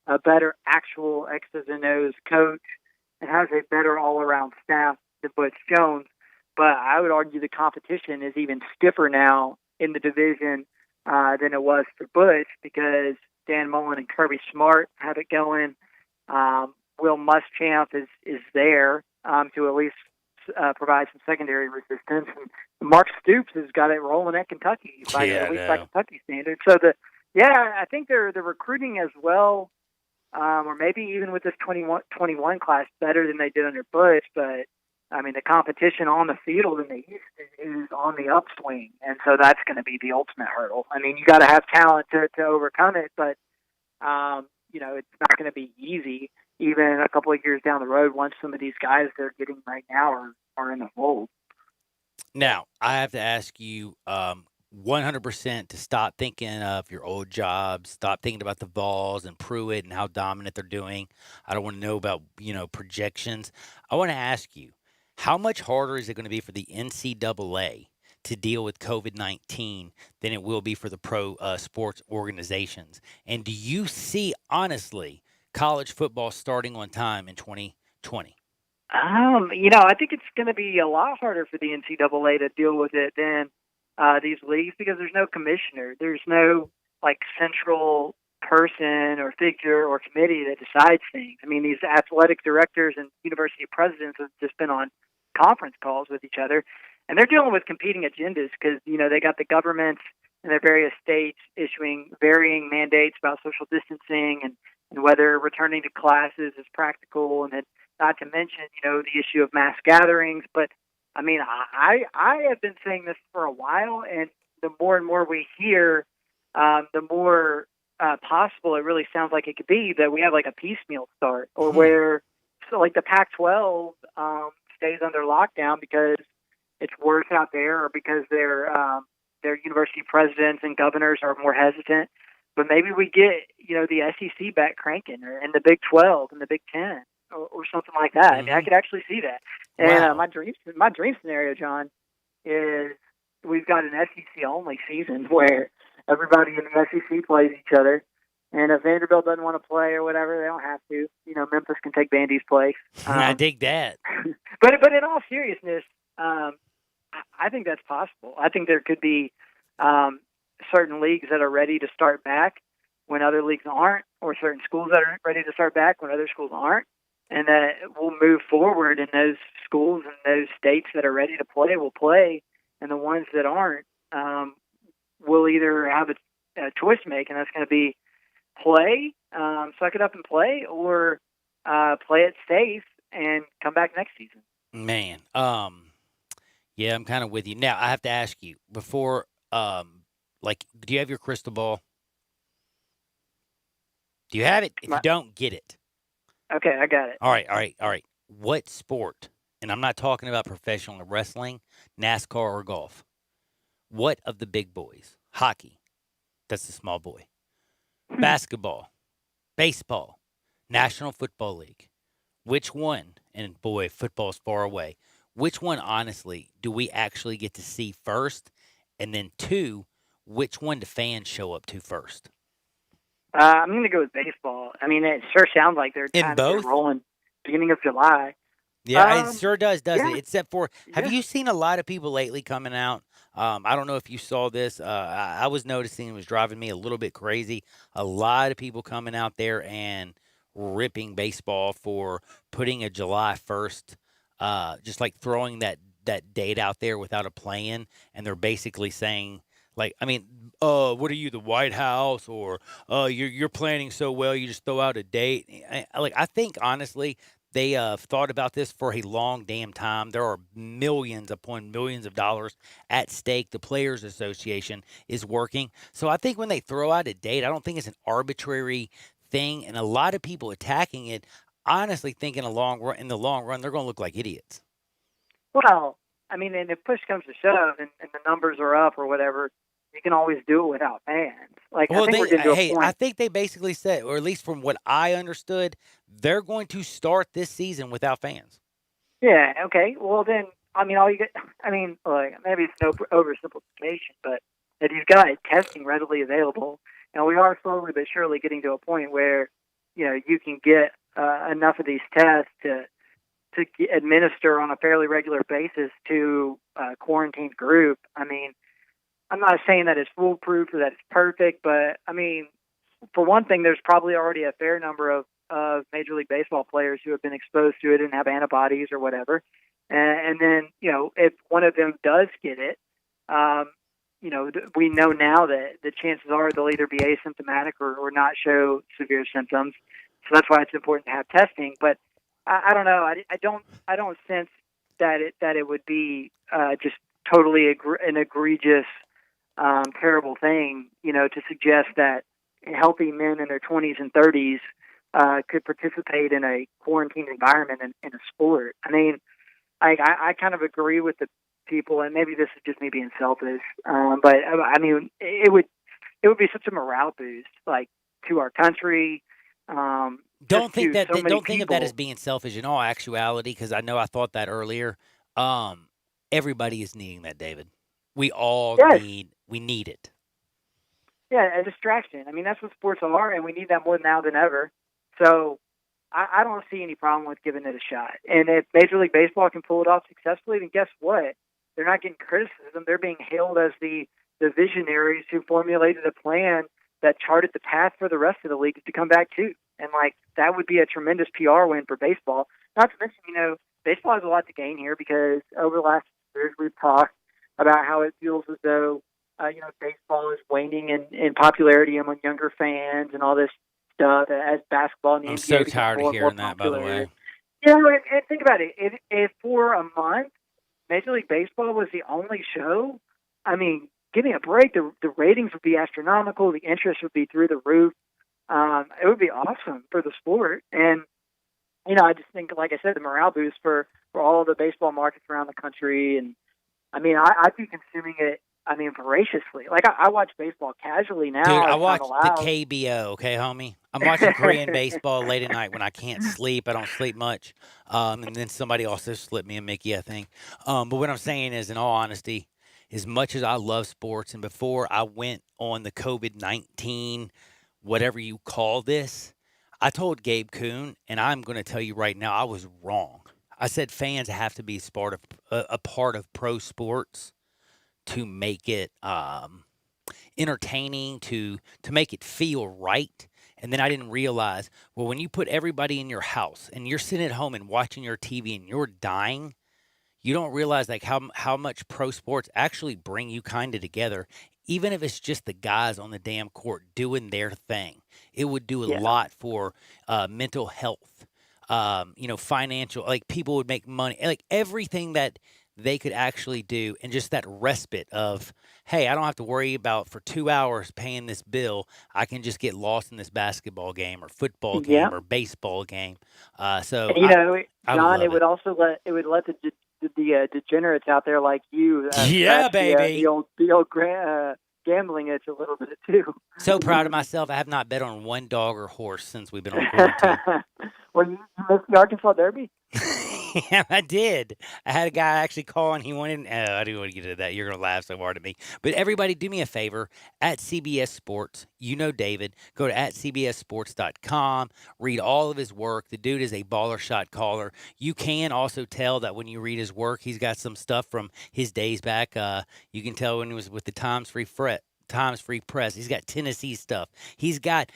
a better actual X's and O's coach and has a better all-around staff than Butch Jones. But I would argue the competition is even stiffer now in the division than it was for Butch because Dan Mullen and Kirby Smart have it going. Will Muschamp is there to at least provide some secondary resistance. And Mark Stoops has got it rolling at Kentucky, by Kentucky standards. So I think they're recruiting as well. Or maybe even with this 21 class better than they did under Butch, but the competition on the field in the East is on the upswing, and so that's going to be the ultimate hurdle. You got to have talent to overcome it, but it's not going to be easy. Even a couple of years down the road, once some of these guys they're getting right now are in the fold. Now, I have to ask you 100% to stop thinking of your old jobs, stop thinking about the Vols and Pruitt and how dominant they're doing. I don't want to know about, projections. I want to ask you, how much harder is it going to be for the NCAA to deal with COVID-19 than it will be for the pro sports organizations? And do you see, honestly, college football starting on time in 2020? I think it's going to be a lot harder for the NCAA to deal with it than these leagues because there's no commissioner. There's no central person or figure or committee that decides things. These athletic directors and university presidents have just been on conference calls with each other, and they're dealing with competing agendas because, they got the governments in their various states issuing varying mandates about social distancing and whether returning to classes is practical, and then not to mention, the issue of mass gatherings. But I have been saying this for a while, and the more and more we hear, the more possible it really sounds like it could be that we have like a piecemeal start, or where the Pac-12 stays under lockdown because it's worse out there, or because their university presidents and governors are more hesitant. But maybe we get the SEC back cranking, and the Big 12 and the Big 10. Or something like that. I could actually see that. And my dream scenario, John, is we've got an SEC only season where everybody in the SEC plays each other, and if Vanderbilt doesn't want to play or whatever, they don't have to. Memphis can take Vandy's place. I dig that. But in all seriousness, I think that's possible. I think there could be certain leagues that are ready to start back when other leagues aren't, or certain schools that are ready to start back when other schools aren't. And that we'll move forward, and those schools and those states that are ready to play will play, and the ones that aren't will either have a choice to make, and that's going to be play, suck it up and play, or play it safe and come back next season. Man, yeah, I'm kind of with you. Now, I have to ask you, before, do you have your crystal ball? Do you have it? If you don't, get it. Okay, I got it. All right. What sport, and I'm not talking about professional wrestling, NASCAR, or golf, What of the big boys? Hockey, that's the small boy. Basketball, baseball, National Football League. Which one, and boy, football's far away, which one, honestly, do we actually get to see first? And then two, which one do fans show up to first? I'm going to go with baseball. I mean, it sure sounds like they're In kind both? of rolling beginning of July. Yeah, it sure does, doesn't yeah. it? Except for, have you seen a lot of people lately coming out? I don't know if you saw this. I was noticing it was driving me a little bit crazy. A lot of people coming out there and ripping baseball for putting a July 1st, just like throwing that date out there without a plan. And they're basically saying, like, I mean, what are you, the White House? Or you're planning so well, you just throw out a date. I think, honestly, they thought about this for a long damn time. There are millions upon millions of dollars at stake. The Players Association is working. So I think when they throw out a date, I don't think it's an arbitrary thing. And a lot of people attacking it, honestly think in the long run, they're going to look like idiots. Well, I mean, and if push comes to shove and the numbers are up or whatever, you can always do it without fans. Like, Well, I think we're getting to a point. I think they basically said, or at least from what I understood, they're going to start this season without fans. Yeah, okay. Well, then, I mean, like, maybe it's no oversimplification, but if you've got testing readily available, and we are slowly but surely getting to a point where, you can get enough of these tests to administer on a fairly regular basis to a quarantined group. I mean, I'm not saying that it's foolproof or that it's perfect, but, I mean, for one thing, there's probably already a fair number of Major League Baseball players who have been exposed to it and have antibodies or whatever. And then, if one of them does get it, we know now that the chances are they'll either be asymptomatic or not show severe symptoms. So that's why it's important to have testing. But I don't know. I don't sense that it would be just totally an egregious, terrible thing, to suggest that healthy men in their 20s and 30s could participate in a quarantine environment in a sport. I mean, I kind of agree with the people, and maybe this is just me being selfish, but I mean, it would be such a morale boost, like, to our country. Don't think of that as being selfish in all actuality, because I know I thought that earlier. Everybody is needing that, David. We all need it. Yeah, a distraction. I mean, that's what sports are, and we need that more now than ever. So I don't see any problem with giving it a shot. And if Major League Baseball can pull it off successfully, then guess what? They're not getting criticism. They're being hailed as the visionaries who formulated a plan that charted the path for the rest of the leagues to come back too. And, like, that would be a tremendous PR win for baseball. Not to mention, baseball has a lot to gain here because over the last years we've talked about how it feels as though, baseball is waning in popularity among younger fans and all this stuff as basketball and the I'm NBA so becomes tired more of and more hearing that, by the popular. way. And think about it. If for a month Major League Baseball was the only show, I mean, give me a break. The ratings would be astronomical. The interest would be through the roof. It would be awesome for the sport. And, I just think, like I said, the morale boost for all the baseball markets around the country. And, I mean, I'd be consuming it, voraciously. Like, I watch baseball casually now. Dude, I watch the KBO, okay, homie? I'm watching Korean baseball late at night when I can't sleep. I don't sleep much. And then somebody also slipped me a Mickey, I think. But what I'm saying is, in all honesty, as much as I love sports, and before I went on the COVID-19, whatever you call this, I told Gabe Kuhn, and I'm going to tell you right now, I was wrong. I said fans have to be a part of pro sports to make it entertaining, to make it feel right. And then I didn't realize, well, when you put everybody in your house and you're sitting at home and watching your TV and you're dying, you don't realize like how much pro sports actually bring you kind of together. Even if it's just the guys on the damn court doing their thing, it would do a lot for mental health, financial, like people would make money, like everything that they could actually do. And just that respite of, hey, I don't have to worry about for 2 hours paying this bill. I can just get lost in this basketball game or football game or baseball game. John, it would let the degenerates out there like you. Yeah, baby. The old gambling itch a little bit too. So proud of myself. I have not bet on one dog or horse since we've been on quarantine. Well, you missed the Arkansas Derby? Yeah, I did. I had a guy actually call and he wanted. I didn't want to get into that. You're gonna laugh so hard at me. But everybody, do me a favor. At CBS Sports, you know David. Go to @cbssports.com. Read all of his work. The dude is a baller shot caller. You can also tell that when you read his work, he's got some stuff from his days back. You can tell when he was with the Times Free Press. He's got Tennessee stuff. He's got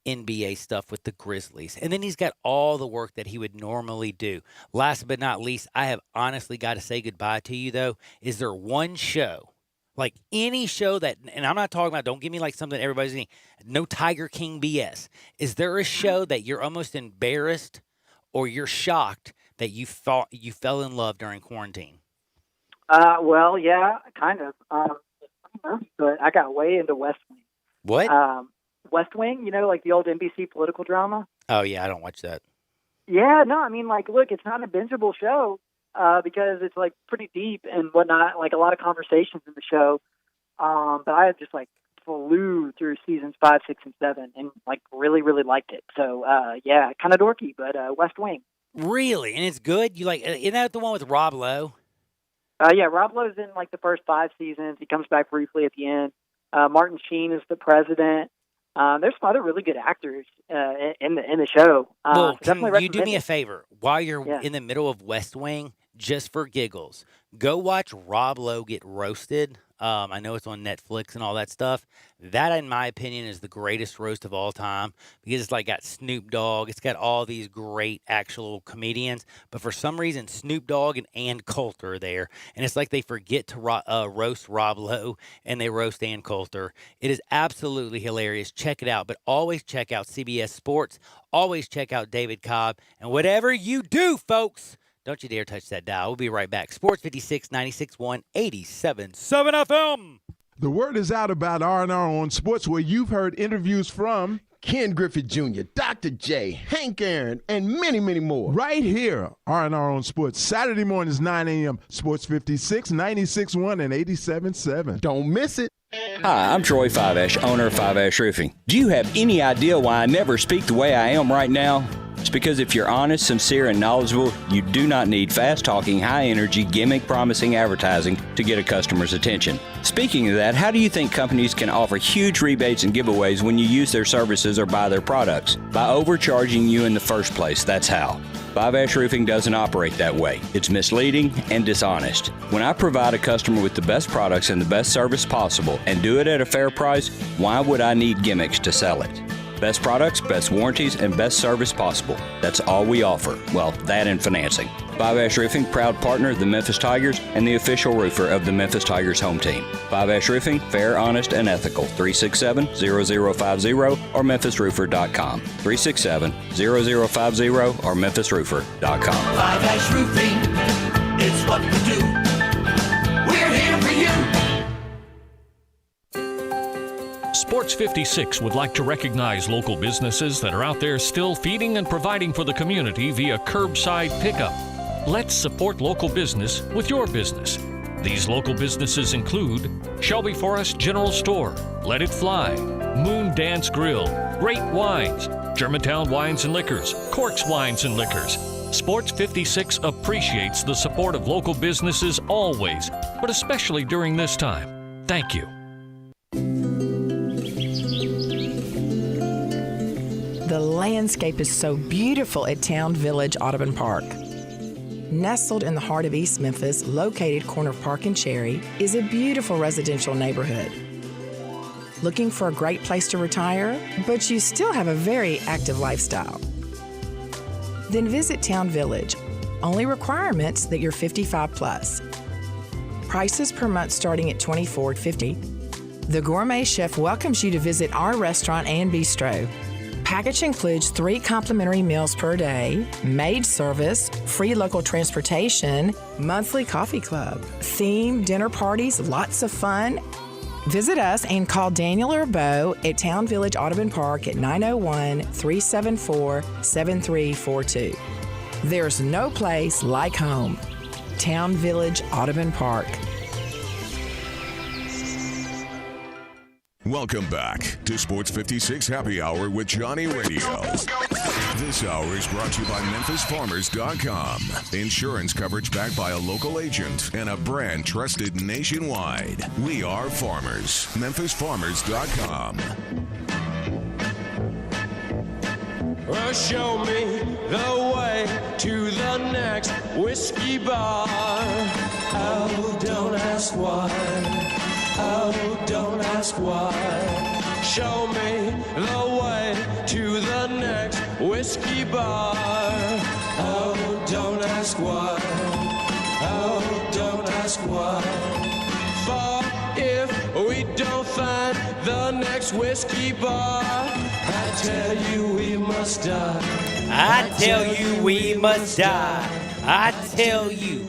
NBA stuff with the Grizzlies. And then he's got all the work that he would normally do. Last but not least, I have honestly got to say goodbye to you, though. Is there one show, like any show that, and I'm not talking about, don't give me like something everybody's eating, no Tiger King BS. Is there a show that you're almost embarrassed or you're shocked that you thought you fell in love during quarantine? Well, yeah, kind of. But I got way into West Wing. What? West Wing, like the old NBC political drama. Oh, yeah, I don't watch that. Yeah, no, I mean, look, it's not a bingeable show because it's, pretty deep and whatnot, a lot of conversations in the show. But I just, flew through seasons 5, 6, and 7 and, really, really liked it. So, yeah, kind of dorky, but West Wing. Really? And it's good? Isn't that the one with Rob Lowe? Yeah, Rob Lowe's in, the first 5 seasons. He comes back briefly at the end. Martin Sheen is the president. There's some other really good actors in the show. Well, can you do me a favor? While you're in the middle of West Wing, just for giggles, go watch Rob Lowe get roasted. I know it's on Netflix and all that stuff. That, in my opinion, is the greatest roast of all time because it's got Snoop Dogg. It's got all these great actual comedians. But for some reason, Snoop Dogg and Ann Coulter are there. And it's like they forget to roast Rob Lowe and they roast Ann Coulter. It is absolutely hilarious. Check it out. But always check out CBS Sports. Always check out David Cobb. And whatever you do, folks, don't you dare touch that dial. We'll be right back. Sports 56, 96.1, 87.7 FM. The word is out about R&R on Sports, where you've heard interviews from Ken Griffith Jr., Dr. J, Hank Aaron, and many, many more. Right here, R&R on Sports, Saturday mornings, 9 a.m., Sports 56, 96.1, and 87.7. Don't miss it. Hi, I'm Troy Fiveash, owner of Fiveash Roofing. Do you have any idea why I never speak the way I am right now? It's because if you're honest, sincere, and knowledgeable, you do not need fast-talking, high-energy, gimmick-promising advertising to get a customer's attention. Speaking of that, how do you think companies can offer huge rebates and giveaways when you use their services or buy their products? By overcharging you in the first place, that's how. Fiveash Roofing doesn't operate that way. It's misleading and dishonest. When I provide a customer with the best products and the best service possible and do it at a fair price, why would I need gimmicks to sell it? Best products, best warranties, and best service possible. That's all we offer. Well, that and financing. Fiveash Roofing, proud partner of the Memphis Tigers and the official roofer of the Memphis Tigers home team. Fiveash Roofing, fair, honest, and ethical. 367-0050 or memphisroofer.com. 367-0050 or memphisroofer.com. Fiveash Roofing, it's what we do. We're here for you. Sports 56 would like to recognize local businesses that are out there still feeding and providing for the community via curbside pickup. Let's support local business with your business. These local businesses include Shelby Forest General Store, Let It Fly, Moon Dance Grill, Great Wines, Germantown Wines and Liquors, Corks Wines and Liquors. Sports 56 appreciates the support of local businesses always, but especially during this time. Thank you. The landscape is so beautiful at Town Village Audubon Park. Nestled in the heart of East Memphis, located corner of Park and Cherry, is a beautiful residential neighborhood. Looking for a great place to retire, but you still have a very active lifestyle? Then visit Town Village. Only requirements that you're 55 plus. Prices per month starting at $24.50. The Gourmet Chef welcomes you to visit our restaurant and bistro. Package includes 3 complimentary meals per day, maid service, free local transportation, monthly coffee club, theme dinner parties, lots of fun. Visit us and call Daniel or Bo at Town Village Audubon Park at 901-374-7342. There's no place like home. Town Village, Audubon Park. Welcome back to Sports 56 Happy Hour with Johnny Radio. This hour is brought to you by MemphisFarmers.com. Insurance coverage backed by a local agent and a brand trusted nationwide. We are farmers. MemphisFarmers.com. Well, show me the way to the next whiskey bar. Oh, don't ask why. Oh, don't ask why. Show me the way to the next whiskey bar. Oh, don't ask why. Oh, don't ask why. For if we don't find the next whiskey bar, I tell you we must die. I tell you we must die. I tell you.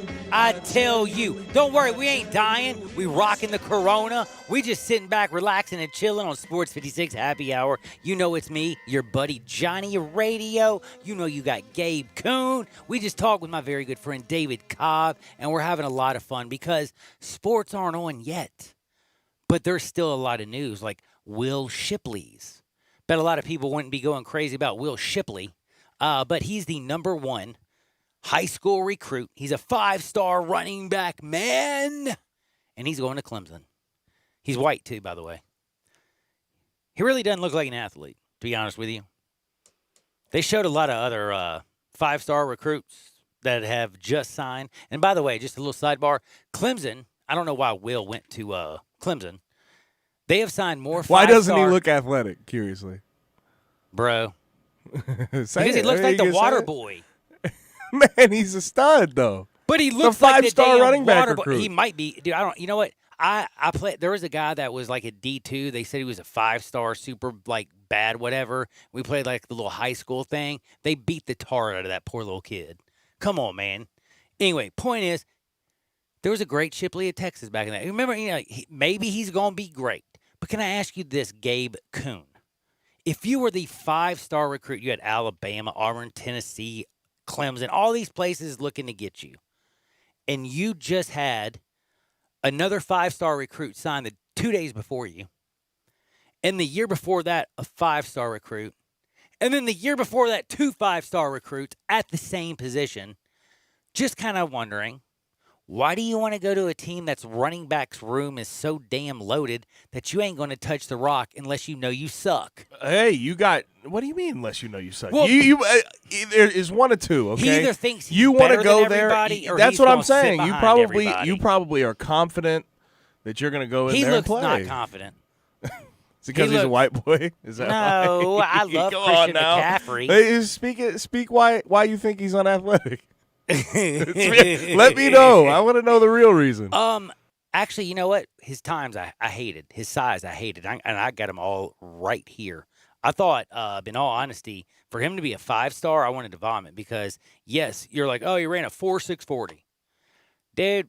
Don't worry, we ain't dying. We rocking the Corona. We just sitting back, relaxing and chilling on Sports 56 Happy Hour. You know it's me, your buddy Johnny Radio. You know you got Gabe Kuhn. We just talked with my very good friend David Cobb, and we're having a lot of fun because sports aren't on yet. But there's still a lot of news, like Will Shipley's. Bet a lot of people wouldn't be going crazy about Will Shipley, but he's the number one high school recruit. He's a 5-star running back, man. And he's going to Clemson. He's white, too, by the way. He really doesn't look like an athlete, to be honest with you. They showed a lot of other 5-star recruits that have just signed. And by the way, just a little sidebar, Clemson, I don't know why Will went to Clemson. They have signed more 5-star. Why doesn't he look athletic, curiously? Bro. Because he looks like the water boy. Man, he's a stud, though. But he looks the like the 5-star damn running back water recruit. He might be. Dude, I don't. You know what? I played. There was a guy that was like a D2. They said he was a 5-star, super like bad, whatever. We played like the little high school thing. They beat the tar out of that poor little kid. Come on, man. Anyway, point is, there was a great Shipley at Texas back in that. Remember, maybe he's gonna be great. But can I ask you this, Gabe Kuhn? If you were the 5-star recruit, you had Alabama, Auburn, Tennessee, Clemson, all these places looking to get you, and you just had another 5-star recruit signed the 2 days before you, and the year before that, a 5-star recruit, and then the year before that, 2 5-star recruits at the same position, just kind of wondering, why do you want to go to a team that's running back's room is so damn loaded that you ain't going to touch the rock unless you know you suck? Hey, you got – what do you mean unless you know you suck? Well, there is one or two, okay? He either thinks he's you want better to go than there. everybody or That's he's what I'm gonna sit saying. behind You probably are confident that you're going to go in there and play. He looks not confident. Is it because he's a white boy? Is that no, why? I love Come Christian on now. McCaffrey. Hey, speak why you think he's unathletic. Let me know. I want to know the real reason. Actually, you know what? His times I hated. His size I hated. And I got him all right here. I thought, in all honesty, for him to be a 5-star, I wanted to vomit because, yes, you're like, oh, he ran a 4.640. Dude,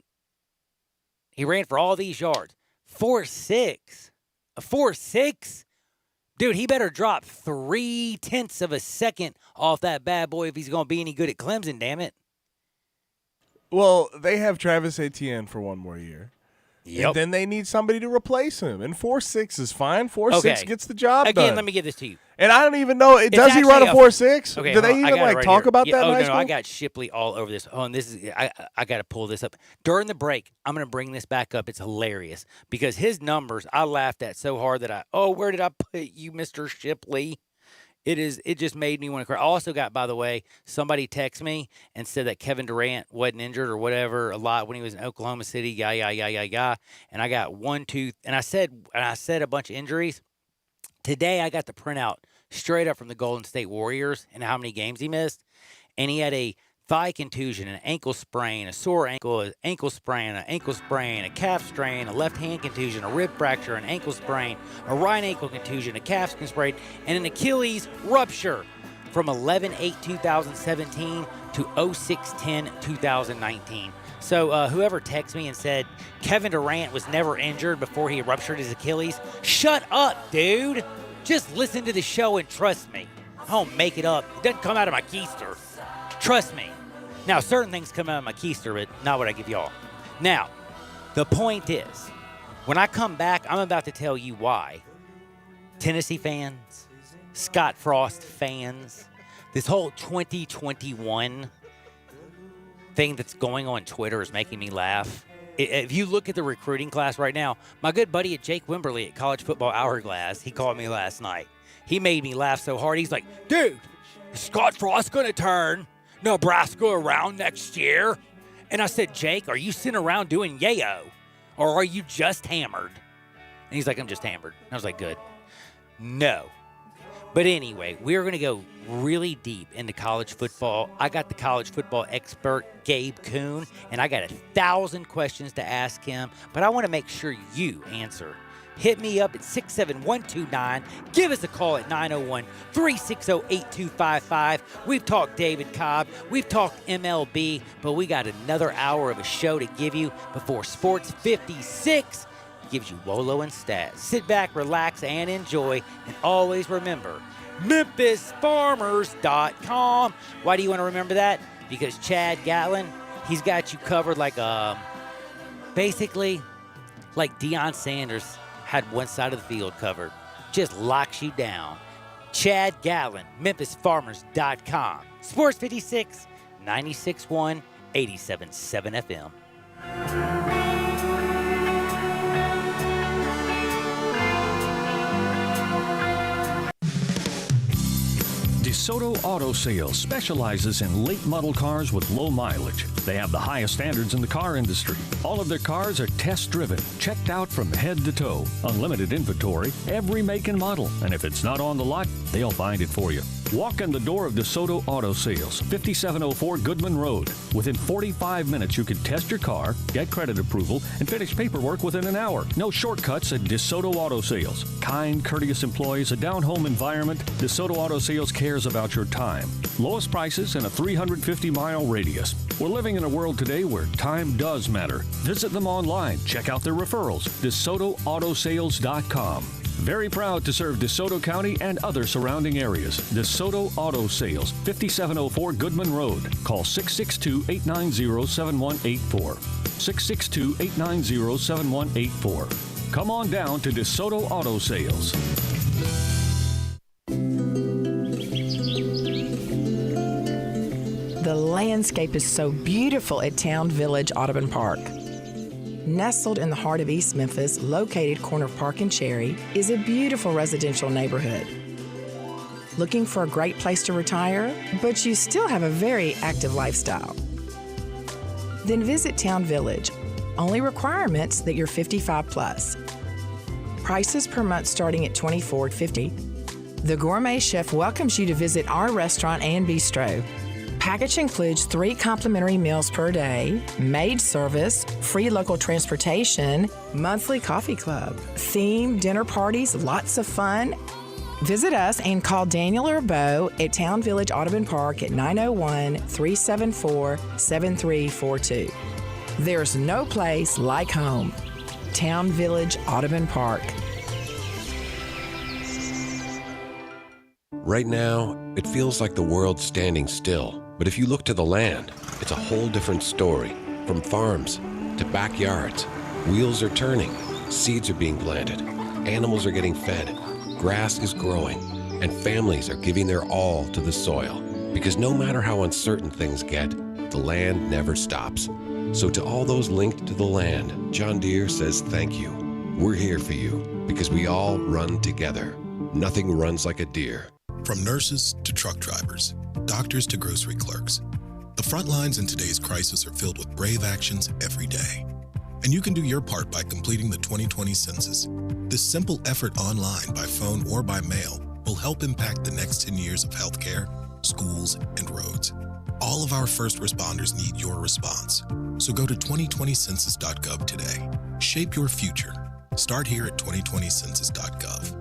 he ran for all these yards. 4.6. A 4.6? Dude, he better drop 0.3 of a second off that bad boy if he's going to be any good at Clemson, damn it. Well, they have Travis Etienne for one more year. Yep. And then they need somebody to replace him. And 4.6 is fine. 4.6 gets the job done. Again, let me give this to you. And I don't even know. Does he run a 4.6? Okay, Do they even talk about that in high school? I got Shipley all over this. Oh, and this is I got to pull this up. During the break, I'm going to bring this back up. It's hilarious because his numbers, I laughed at so hard that where did I put you, Mr. Shipley? It just made me want to cry. I also got, by the way, somebody text me and said that Kevin Durant wasn't injured or whatever a lot when he was in Oklahoma City, and I got 1, 2, and I said a bunch of injuries. Today I got the printout straight up from the Golden State Warriors and how many games he missed, and he had a thigh contusion, an ankle sprain, a sore ankle, an ankle sprain, a calf strain, a left hand contusion, a rib fracture, an ankle sprain, a right ankle contusion, a calf sprain, and an Achilles rupture from 11/8/2017 to 06/10/2019. So whoever texted me and said Kevin Durant was never injured before he ruptured his Achilles, shut up, dude. Just listen to the show and trust me. I don't make it up. It doesn't come out of my keister. Trust me. Now, certain things come out of my keister, but not what I give y'all. Now, the point is, when I come back, I'm about to tell you why. Tennessee fans, Scott Frost fans, this whole 2021 thing that's going on Twitter is making me laugh. If you look at the recruiting class right now, my good buddy at Jake Wimberly at College Football Hourglass, he called me last night. He made me laugh so hard. He's like, dude, is Scott Frost going to turn Nebraska around next year? And I said, Jake, are you sitting around doing yayo? Or are you just hammered? And he's like, I'm just hammered. And I was like, good. No. But anyway, we're going to go really deep into college football. I got the college football expert, Gabe Kuhn, and I got 1,000 questions to ask him, but I want to make sure you answer. Hit me up at 67129. Give us a call at 901-360-8255. We've talked David Cobb. We've talked MLB, but we got another hour of a show to give you before Sports 56 gives you Wolo and Stats. Sit back, relax, and enjoy. And always remember, MemphisFarmers.com. Why do you want to remember that? Because Chad Gatlin, he's got you covered like basically like Deion Sanders had one side of the field covered. Just locks you down. Chad Gatlin, MemphisFarmers.com. Sports 56, 96.1, 87.7 FM. DeSoto Auto Sales specializes in late model cars with low mileage. They have the highest standards in the car industry. All of their cars are test-driven, checked out from head to toe. Unlimited inventory, every make and model. And if it's not on the lot, they'll find it for you. Walk in the door of DeSoto Auto Sales, 5704 Goodman Road. Within 45 minutes, you can test your car, get credit approval, and finish paperwork within an hour. No shortcuts at DeSoto Auto Sales. Kind, courteous employees, a down-home environment. DeSoto Auto Sales cares about your time. Lowest prices in a 350-mile radius. We're living in a world today where time does matter. Visit them online. Check out their referrals. DeSotoAutosales.com. Very proud to serve DeSoto County and other surrounding areas. DeSoto Auto Sales, 5704 Goodman Road. Call 662-890-7184. 662-890-7184. Come on down to DeSoto Auto Sales. The landscape is so beautiful at Town Village Audubon Park. Nestled in the heart of East Memphis, located corner of Park and Cherry, is a beautiful residential neighborhood. Looking for a great place to retire, but you still have a very active lifestyle? Then visit Town Village. Only requirements that you're 55 plus. Prices per month starting at $24.50. The Gourmet Chef welcomes you to visit our restaurant and bistro. Package includes 3 complimentary meals per day, maid service, free local transportation, monthly coffee club, themed dinner parties, lots of fun. Visit us and call Daniel or Bo at Town Village Audubon Park at 901-374-7342. There's no place like home. Town Village Audubon Park. Right now, it feels like the world's standing still. But if you look to the land, it's a whole different story. From farms to backyards, wheels are turning, seeds are being planted, animals are getting fed, grass is growing, and families are giving their all to the soil. Because no matter how uncertain things get, the land never stops. So to all those linked to the land, John Deere says thank you. We're here for you because we all run together. Nothing runs like a Deere. From nurses to truck drivers, doctors to grocery clerks, the front lines in today's crisis are filled with brave actions every day. And you can do your part by completing the 2020 census. This simple effort online, by phone, or by mail will help impact the next 10 years of healthcare, schools, and roads. All of our first responders need your response. So go to 2020census.gov today. Shape your future. Start here at 2020census.gov.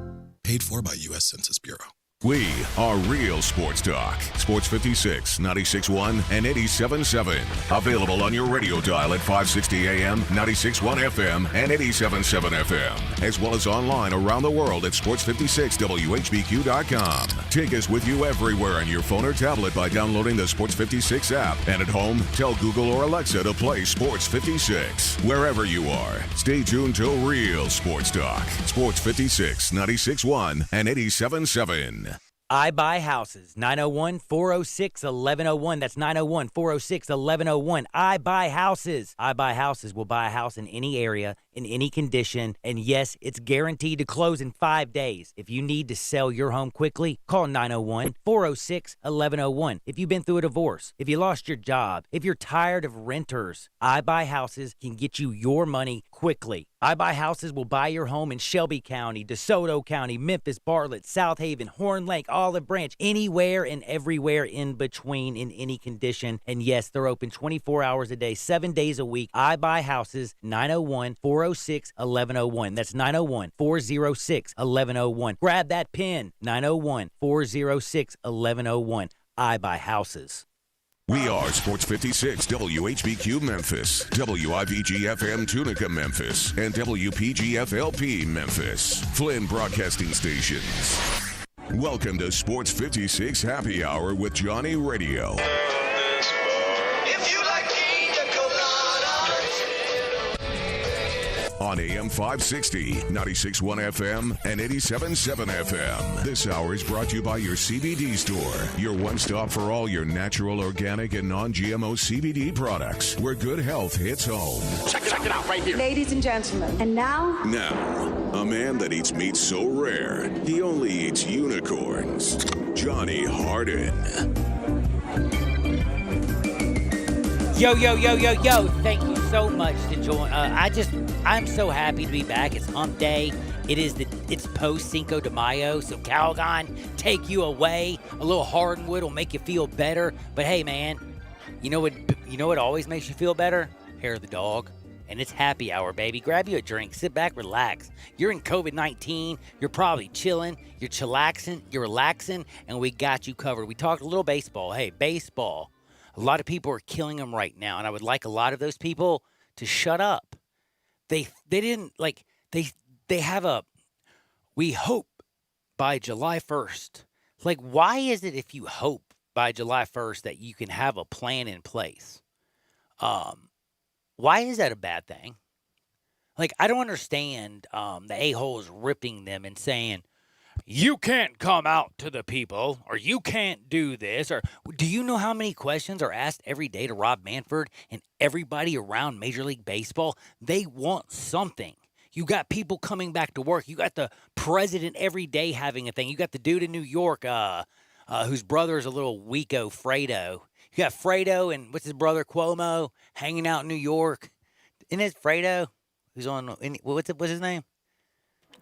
Paid for by U.S. Census Bureau. We are real sports talk. Sports 56, 96.1, and 87.7. Available on your radio dial at 560 AM, 96.1 FM, and 87.7 FM. As well as online around the world at sports56whbq.com. Take us with you everywhere on your phone or tablet by downloading the Sports 56 app. And at home, tell Google or Alexa to play Sports 56. Wherever you are, stay tuned to real sports talk. Sports 56, 96.1, and 87.7. I Buy Houses, 901-406-1101. That's 901-406-1101. I Buy Houses. I Buy Houses will buy a house in any area, in any condition, and yes, it's guaranteed to close in 5 days. If you need to sell your home quickly, call 901-406-1101. If you've been through a divorce, if you lost your job, if you're tired of renters, I Buy Houses can get you your money quickly. I Buy Houses will buy your home in Shelby County, DeSoto County, Memphis, Bartlett, South Haven, Horn Lake, Olive Branch, anywhere and everywhere in between in any condition. And yes, they're open 24 hours a day, 7 days a week. I Buy Houses, 901-406-1101. That's 901-406-1101. Grab that pen, 901-406-1101. I Buy Houses. We are Sports 56 WHBQ Memphis, WIVG-FM Tunica Memphis, and WPG-FLP Memphis, Flynn Broadcasting Stations. Welcome to Sports 56 Happy Hour with Johnny Radio. On AM 560, 96.1 FM, and 87.7 FM. This hour is brought to you by your CBD store, your one-stop for all your natural, organic, and non-GMO CBD products, where good health hits home. Check it out right here. Ladies and gentlemen, and now, a man that eats meat so rare, he only eats unicorns, Johnny Harden. Yo. Thank you so much to join. I'm so happy to be back. It's hump day. It's post Cinco de Mayo. So Calgon, take you away. A little hardwood will make you feel better. But hey, man, you know what always makes you feel better? Hair of the dog. And it's happy hour, baby. Grab you a drink. Sit back, relax. You're in COVID-19. You're probably chilling. You're chillaxing. You're relaxing. And we got you covered. We talked a little baseball. Hey, baseball. A lot of people are killing them right now, and I would like a lot of those people to shut up. They have a, we hope by July 1st. Like, why is it if you hope by July 1st that you can have a plan in place? Why is that a bad thing? Like, I don't understand the a-holes ripping them and saying, you can't come out to the people, or you can't do this, or do you know how many questions are asked every day to Rob Manfred and everybody around Major League Baseball? They want something. You got people coming back to work. You got the president every day having a thing. You got the dude in New York whose brother is a little weako, Fredo. You got Fredo and what's his brother, Cuomo, hanging out in New York. Isn't it Fredo? Who's on, what's his name?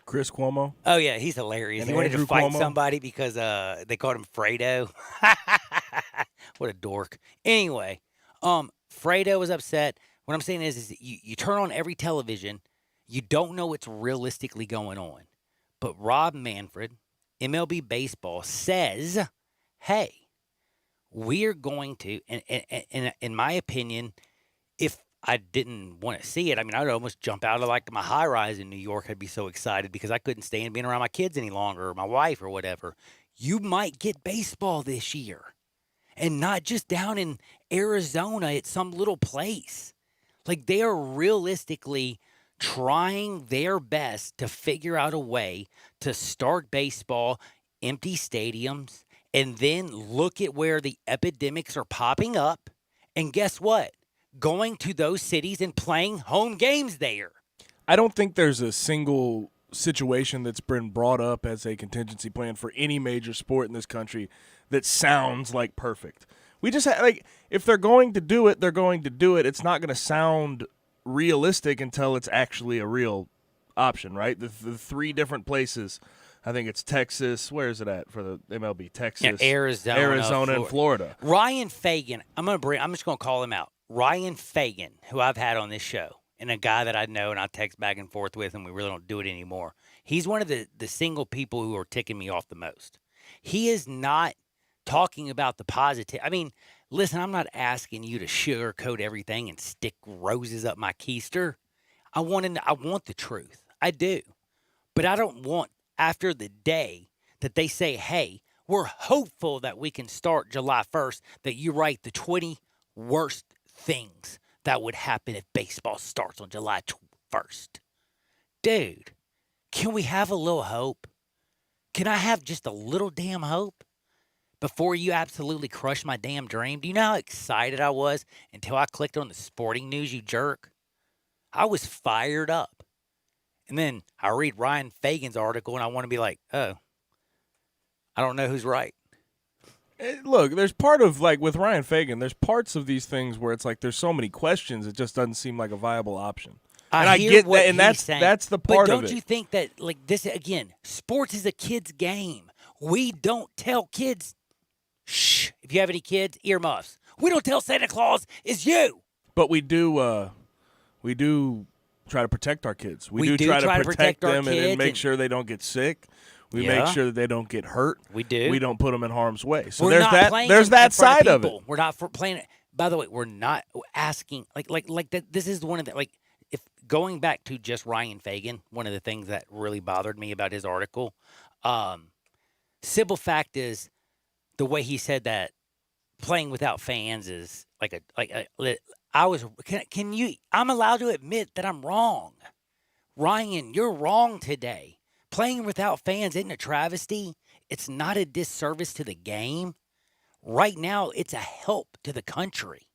Chris Cuomo. Oh, yeah, he's hilarious. And he wanted Andrew to fight Cuomo. somebody because they called him Fredo. What a dork. Anyway, Fredo was upset. What I'm saying is you turn on every television, you don't know what's realistically going on. But Rob Manfred, MLB Baseball, says, hey, we're going to, and in my opinion, if I didn't want to see it, I mean, I'd almost jump out of like my high rise in New York. I'd be so excited because I couldn't stand being around my kids any longer, or my wife or whatever. You might get baseball this year, and not just down in Arizona at some little place. Like, they are realistically trying their best to figure out a way to start baseball, empty stadiums, and then look at where the epidemics are popping up. And guess what? Going to those cities and playing home games there. I don't think there's a single situation that's been brought up as a contingency plan for any major sport in this country that sounds like perfect. We just like, if they're going to do it, they're going to do it. It's not going to sound realistic until it's actually a real option, right? The three different places. I think it's Texas. Where is it at for the MLB? Texas, Arizona, and Florida. Ryan Fagan. I'm just going to call him out. Ryan Fagan, who I've had on this show, and a guy that I know and I text back and forth with, and we really don't do it anymore. He's one of the single people who are ticking me off the most. He is not talking about the positive. I mean, listen, I'm not asking you to sugarcoat everything and stick roses up my keister. I want the truth. I do. But I don't want, after the day that they say, hey, we're hopeful that we can start July 1st, that you write the 20 worst things that would happen if baseball starts on July 1st. Dude, can we have a little hope? Can I have just a little damn hope before you absolutely crush my damn dream? Do you know how excited I was until I clicked on the sporting news, you jerk? I was fired up. And then I read Ryan Fagan's article and I want to be like, oh, I don't know who's right. Look, there's part of, like, with Ryan Fagan, there's parts of these things where it's like there's so many questions, it just doesn't seem like a viable option. I get that, and that's the part of it. But don't you think that, like, this, again, sports is a kid's game. We don't tell kids, shh, if you have any kids, earmuffs. We don't tell Santa Claus is you. But we do try to protect our kids. We do try to protect them and make sure they don't get sick. We make sure that they don't get hurt. We do. We don't put them in harm's way. So there's that side of it. We're not playing it. By the way, we're not asking like that. This is one of the, like, if going back to just Ryan Fagan, one of the things that really bothered me about his article, simple fact is the way he said that playing without fans is I'm allowed to admit that I'm wrong. Ryan, you're wrong today. Playing without fans isn't a travesty. It's not a disservice to the game. Right now, it's a help to the country.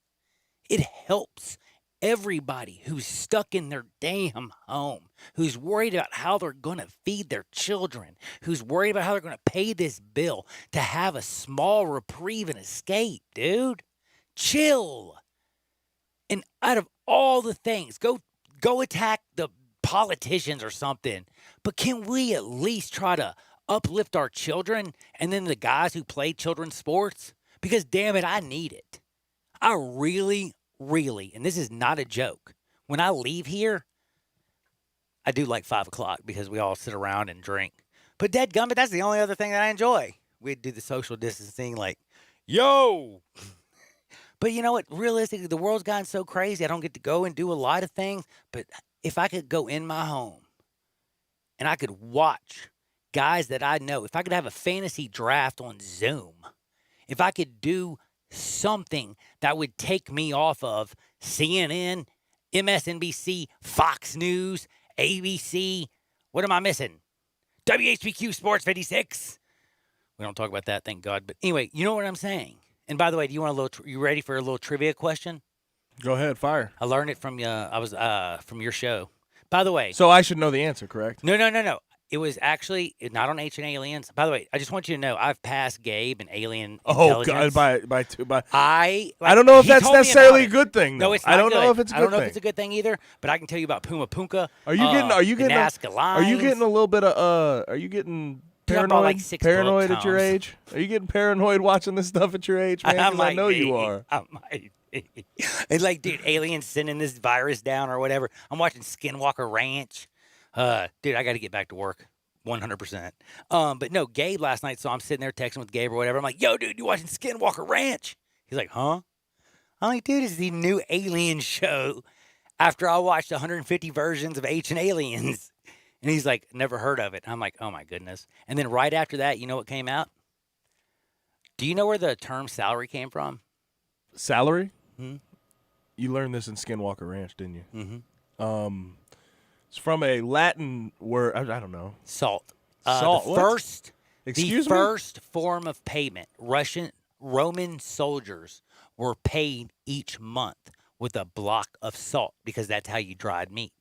It helps everybody who's stuck in their damn home, who's worried about how they're going to feed their children, who's worried about how they're going to pay this bill, to have a small reprieve and escape, dude. Chill. And out of all the things, go attack the politicians or something. But can we at least try to uplift our children and then the guys who play children's sports? Because, damn it, I need it. I really, really, and this is not a joke, when I leave here, I do like 5 o'clock because we all sit around and drink. But dadgummit, that's the only other thing that I enjoy. We'd do the social distancing like, yo! But you know what? Realistically, the world's gotten so crazy, I don't get to go and do a lot of things. But if I could go in my home and I could watch guys that I know, if I could have a fantasy draft on Zoom, if I could do something that would take me off of CNN, MSNBC, Fox News, ABC, what am I missing? WHBQ Sports 56. We don't talk about that, thank God. But anyway, you know what I'm saying. And by the way, do you want a little? You ready for a little trivia question? Go ahead, fire. I learned it from from your show. By the way, so I should know the answer, correct? No. It was actually not on Ancient Aliens. By the way, I just want you to know I've passed Gabe in Alien Intelligence. Oh God, by I don't know if that's necessarily a good thing. Though. No, it's not. I don't know if it's a good thing. I don't know if it's a good thing either. But I can tell you about Puma Punka. Are you getting Nazca Lines. Are you getting a little bit of Are you getting paranoid? Like 6 paranoid at your age? Are you getting paranoid watching this stuff at your age, man? Because I know you are. I might be. It's like, dude, aliens sending this virus down or whatever. I'm watching Skinwalker Ranch. Dude, I got to get back to work. 100%. But no, Gabe last night, so I'm sitting there texting with Gabe or whatever. I'm like, yo, dude, you watching Skinwalker Ranch? He's like, huh? I'm like, dude, it's the new Alien show after I watched 150 versions of Ancient Aliens. And he's like, never heard of it. I'm like, oh my goodness. And then right after that, you know what came out? Do you know where the term salary came from? Salary? Hmm? You learned this in Skinwalker Ranch, didn't you? Mm-hmm. It's from a Latin word. I don't know. Salt. Salt. The first form of payment. Roman soldiers were paid each month with a block of salt because that's how you dried meat.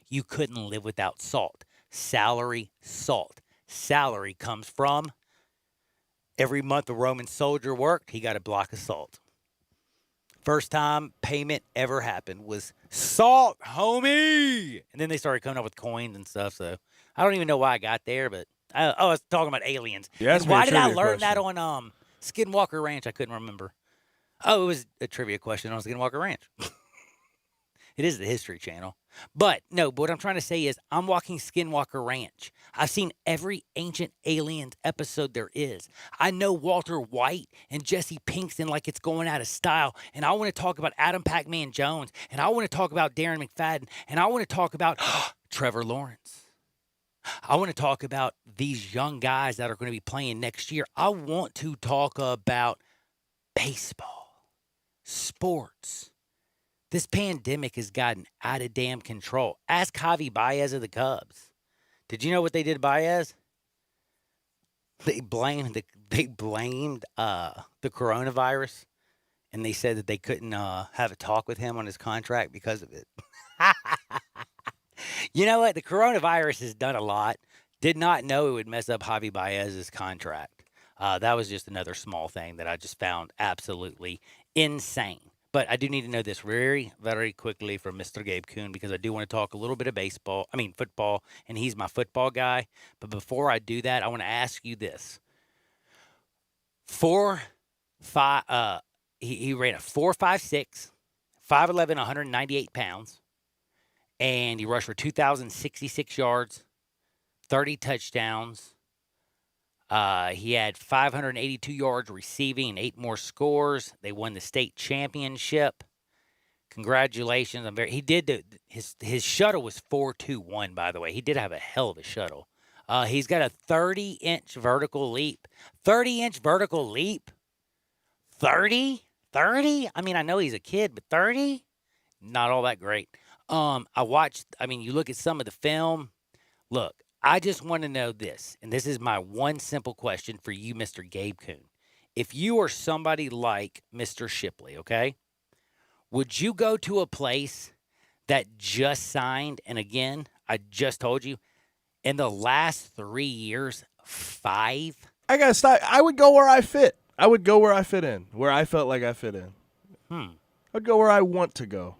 You couldn't live without salt. Salary, salt. Salary comes from every month a Roman soldier worked, he got a block of salt. First time payment ever happened was salt, homie. And then they started coming up with coins and stuff. So I don't even know why I got there, but I was talking about aliens. Yeah, why did I learn that on Skinwalker Ranch? I couldn't remember. Oh, it was a trivia question on Skinwalker Ranch. It is the History Channel. But what I'm trying to say is I'm walking Skinwalker Ranch. I've seen every Ancient Aliens episode there is. I know Walter White and Jesse Pinkson like it's going out of style. And I want to talk about Adam Pac-Man Jones. And I want to talk about Darren McFadden. And I want to talk about Trevor Lawrence. I want to talk about these young guys that are going to be playing next year. I want to talk about baseball, sports. This pandemic has gotten out of damn control. Ask Javi Baez of the Cubs. Did you know what they did to Baez? They blamed the coronavirus, and they said that they couldn't have a talk with him on his contract because of it. You know what? The coronavirus has done a lot. Did not know it would mess up Javi Baez's contract. That was just another small thing that I just found absolutely insane. But I do need to know this very, very quickly from Mr. Gabe Kuhn because I do want to talk a little bit of football, and he's my football guy. But before I do that, I want to ask you this. He ran a 4.56, 5'11", 198 pounds, and he rushed for 2,066 yards, 30 touchdowns. He had 582 yards receiving and 8 more scores. They won the state championship. Congratulations! His shuttle was 4.21. By the way, he did have a hell of a shuttle. He's got a 30-inch vertical leap. 30-inch vertical leap. 30. I mean, I know he's a kid, but 30, not all that great. You look at some of the film. Look. I just want to know this, and this is my one simple question for you, Mr. Gabe Kuhn. If you are somebody like Mr. Shipley, okay, would you go to a place that just signed, and again, I just told you, in the last 3 years, 5? I got to stop. I would go where I fit. I would go where I fit in, where I felt like I fit in. I'd go where I want to go.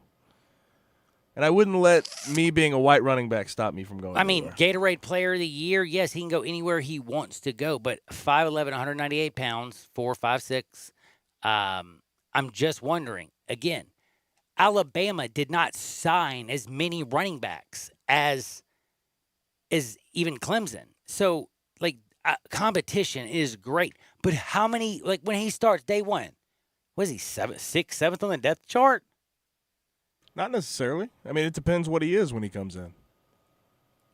And I wouldn't let me being a white running back stop me from going anywhere. Gatorade Player of the Year, yes, he can go anywhere he wants to go. But 5'11", 198 pounds, 4.56. I'm just wondering, again, Alabama did not sign as many running backs as even Clemson. So, competition is great. But how many, when he starts day one, was he 7th on the depth chart? Not necessarily. I mean, it depends what he is when he comes in.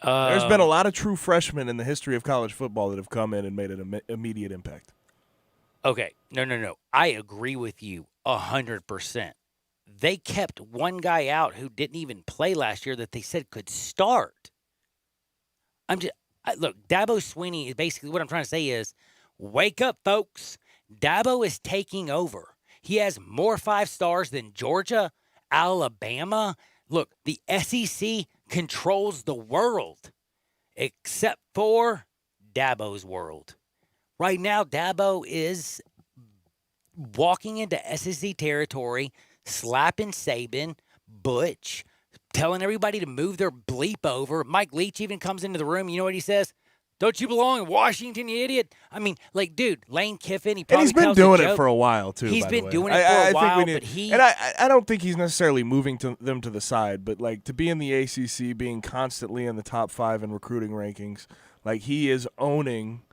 There's been a lot of true freshmen in the history of college football that have come in and made an immediate impact. Okay. No. I agree with you 100%. They kept one guy out who didn't even play last year that they said could start. Look, Dabo Swinney is basically what I'm trying to say is, wake up, folks. Dabo is taking over. He has more 5 stars than Georgia, Alabama. Look, the SEC controls the world except for Dabo's world. Right now, Dabo is walking into SEC territory, slapping Saban, Butch, telling everybody to move their bleep over. Mike Leach even comes into the room. You know what he says? Don't you belong in Washington, you idiot? I mean, dude, Lane Kiffin, he's been doing it for a while, too. He's been doing it for a while, but he... And I don't think he's necessarily moving them to the side, but, to be in the ACC, being constantly in the top 5 in recruiting rankings, he is owning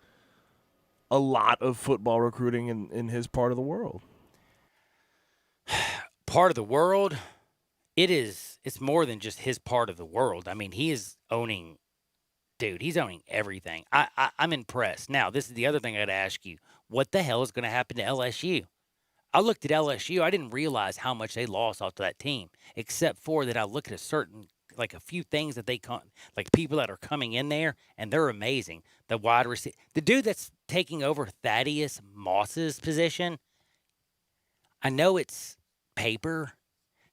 a lot of football recruiting in his part of the world. Part of the world? It's more than just his part of the world. I mean, he is owning... Dude, he's owning everything. I'm impressed. Now, this is the other thing I got to ask you. What the hell is going to happen to LSU? I looked at LSU. I didn't realize how much they lost off to that team, except for that I look at a few things that people that are coming in there, and they're amazing. The wide receiver, the dude that's taking over Thaddeus Moss's position, I know it's paper.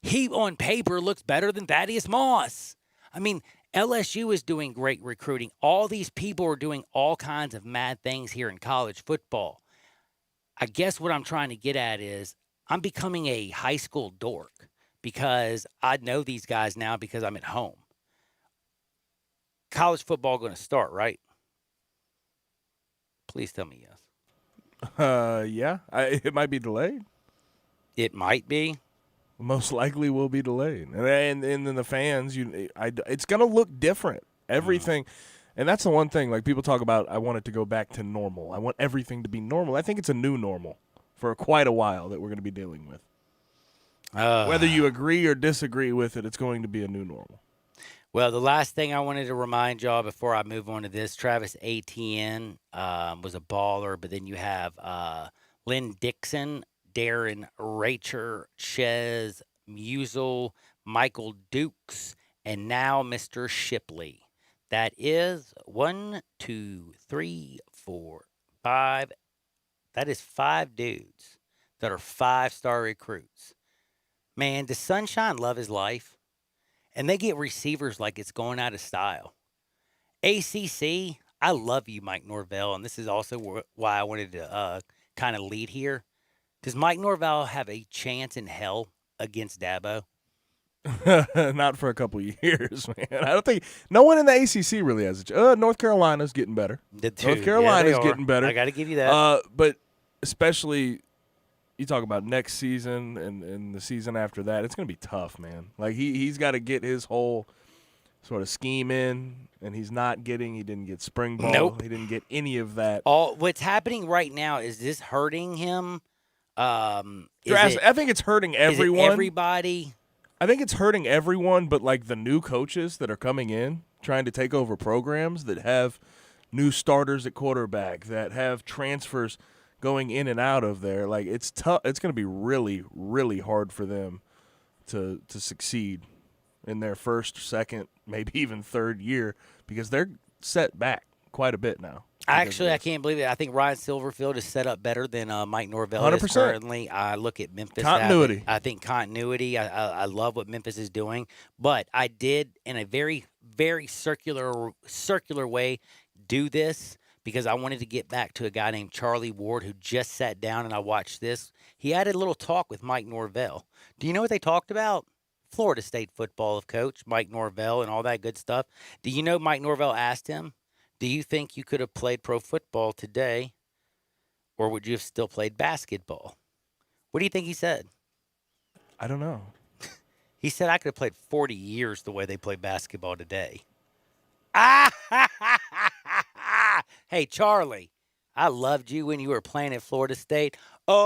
He, on paper, looks better than Thaddeus Moss. I mean, LSU is doing great recruiting. All these people are doing all kinds of mad things here in college football. I guess what I'm trying to get at is I'm becoming a high school dork because I know these guys now because I'm at home. College football going to start, right? Please tell me yes. Yeah. It might be delayed. It might be. most likely will be delayed. And then the fans, it's going to look different. Everything. And that's the one thing, like people talk about, I want it to go back to normal. I want everything to be normal. I think it's a new normal for quite a while that we're going to be dealing with. Whether you agree or disagree with it, it's going to be a new normal. Well, the last thing I wanted to remind y'all before I move on to this, Travis Etienne was a baller, but then you have Lynn Dixon, Darren Racher, Chez Musel, Michael Dukes, and now Mr. Shipley. That is 1, 2, 3, 4, 5. That is 5 dudes that are 5-star recruits. Man, does Sunshine love his life? And they get receivers like it's going out of style. ACC, I love you, Mike Norvell, and this is also why I wanted to kind of lead here. Does Mike Norvell have a chance in hell against Dabo? Not for a couple years, man. I don't think no one in the ACC really has a chance. North Carolina's getting better. North Carolina's getting better. I got to give you that. But especially, you talk about next season and the season after that, it's going to be tough, man. Like, he's got to get his whole sort of scheme in, and he didn't get spring ball. Nope. He didn't get any of that. What's happening right now, is this hurting him? I think it's hurting everyone. Is it everybody? I think it's hurting everyone, but like the new coaches that are coming in, trying to take over programs that have new starters at quarterback, that have transfers going in and out of there. Like, it's tough. It's going to be really, really hard for them to succeed in their first, second, maybe even third year, because they're set back quite a bit now. Actually, I can't believe it. I think Ryan Silverfield is set up better than Mike Norvell 100%. is currently. I look at Memphis. Continuity. I think continuity. I love what Memphis is doing. But I did, in a very, very circular way, do this because I wanted to get back to a guy named Charlie Ward who just sat down and I watched this. He had a little talk with Mike Norvell. Do you know what they talked about? Florida State football of coach Mike Norvell and all that good stuff. Do you know Mike Norvell asked him, do you think you could have played pro football today, or would you have still played basketball? What do you think he said? I don't know. He said, I could have played 40 years the way they play basketball today. Hey, Charlie, I loved you when you were playing at Florida State. Oh,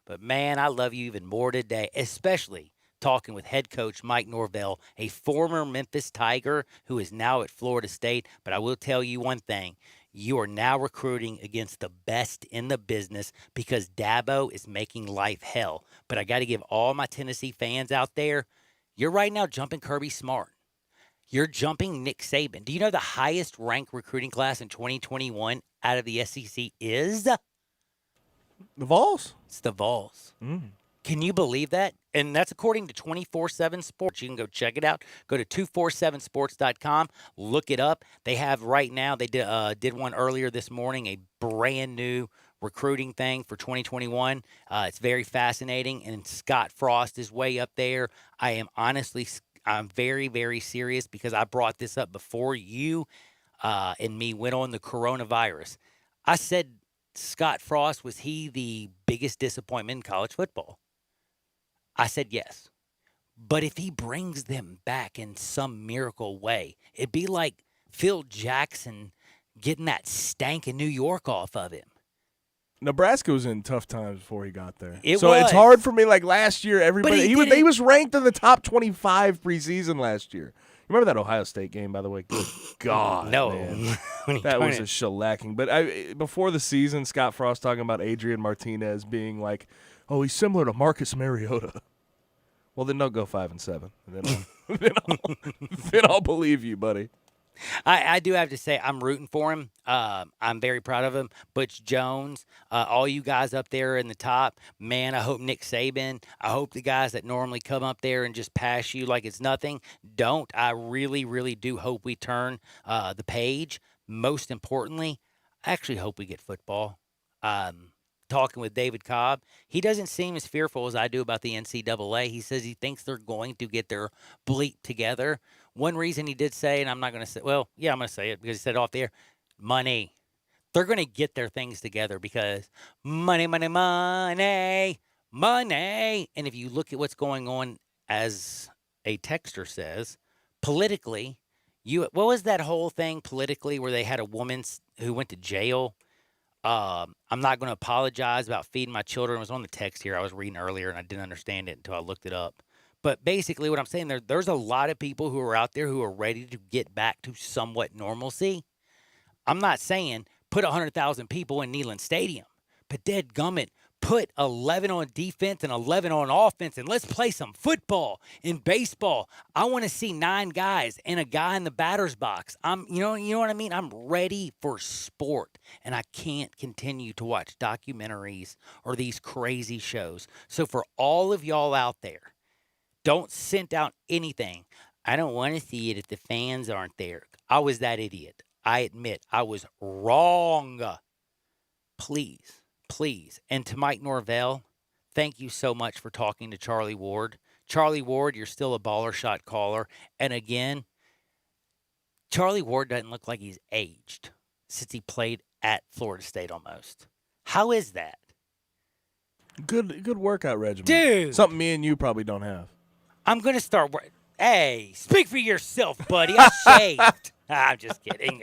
but man, I love you even more today, especially talking with head coach Mike Norvell, a former Memphis Tiger who is now at Florida State. But I will tell you one thing. You are now recruiting against the best in the business because Dabo is making life hell. But I got to give all my Tennessee fans out there, you're right now jumping Kirby Smart. You're jumping Nick Saban. Do you know the highest ranked recruiting class in 2021 out of the SEC is? The Vols? It's the Vols. Can you believe that? And that's according to 24/7 Sports. You can go check it out. Go to 247sports.com. Look it up. They have right now, they did one earlier this morning, a brand new recruiting thing for 2021. It's very fascinating, and Scott Frost is way up there. I'm very, very serious because I brought this up before you and me went on the coronavirus. I said Scott Frost, was he the biggest disappointment in college football? I said yes. But if he brings them back in some miracle way, it'd be like Phil Jackson getting that stank in New York off of him. Nebraska was in tough times before he got there. It's hard for me. Like last year, everybody he was ranked in the top 25 preseason last year. Remember that Ohio State game, by the way? Good God, no, man. That was a shellacking. But before the season, Scott Frost talking about Adrian Martinez being like, "Oh, he's similar to Marcus Mariota." Well, then don't go 5-7. Then I'll believe you, buddy. I do have to say I'm rooting for him. I'm very proud of him. Butch Jones, all you guys up there in the top, man, I hope Nick Saban, I hope the guys that normally come up there and just pass you like it's nothing, don't. I really, really do hope we turn the page. Most importantly, I actually hope we get football. Talking with David Cobb, he doesn't seem as fearful as I do about the NCAA. He says he thinks they're going to get their bleep together. One reason he did say, and I'm not going to say, well, yeah, I'm going to say it because he said it off the air, money. They're going to get their things together because money, money, money, Money. And if you look at what's going on, as a texter says, politically, what was that whole thing politically where they had a woman who went to jail? I'm not going to apologize about feeding my children. It was on the text here I was reading earlier, and I didn't understand it until I looked it up. But basically what I'm saying, there's a lot of people who are out there who are ready to get back to somewhat normalcy. I'm not saying put 100,000 people in Neyland Stadium, but dadgummit, put 11 on defense and 11 on offense, and let's play some football and baseball. I want to see 9 guys and a guy in the batter's box. You know what I mean? I'm ready for sport, and I can't continue to watch documentaries or these crazy shows. So for all of y'all out there, don't send out anything. I don't want to see it if the fans aren't there. I was that idiot. I admit I was wrong. Please. And to Mike Norvell, thank you so much for talking to Charlie Ward. Charlie Ward, you're still a baller shot caller. And again, Charlie Ward doesn't look like he's aged since he played at Florida State almost. How is that? Good workout regimen. Dude. Something me and you probably don't have. I'm going to start. Hey, speak for yourself, buddy. I shaved. I'm just kidding.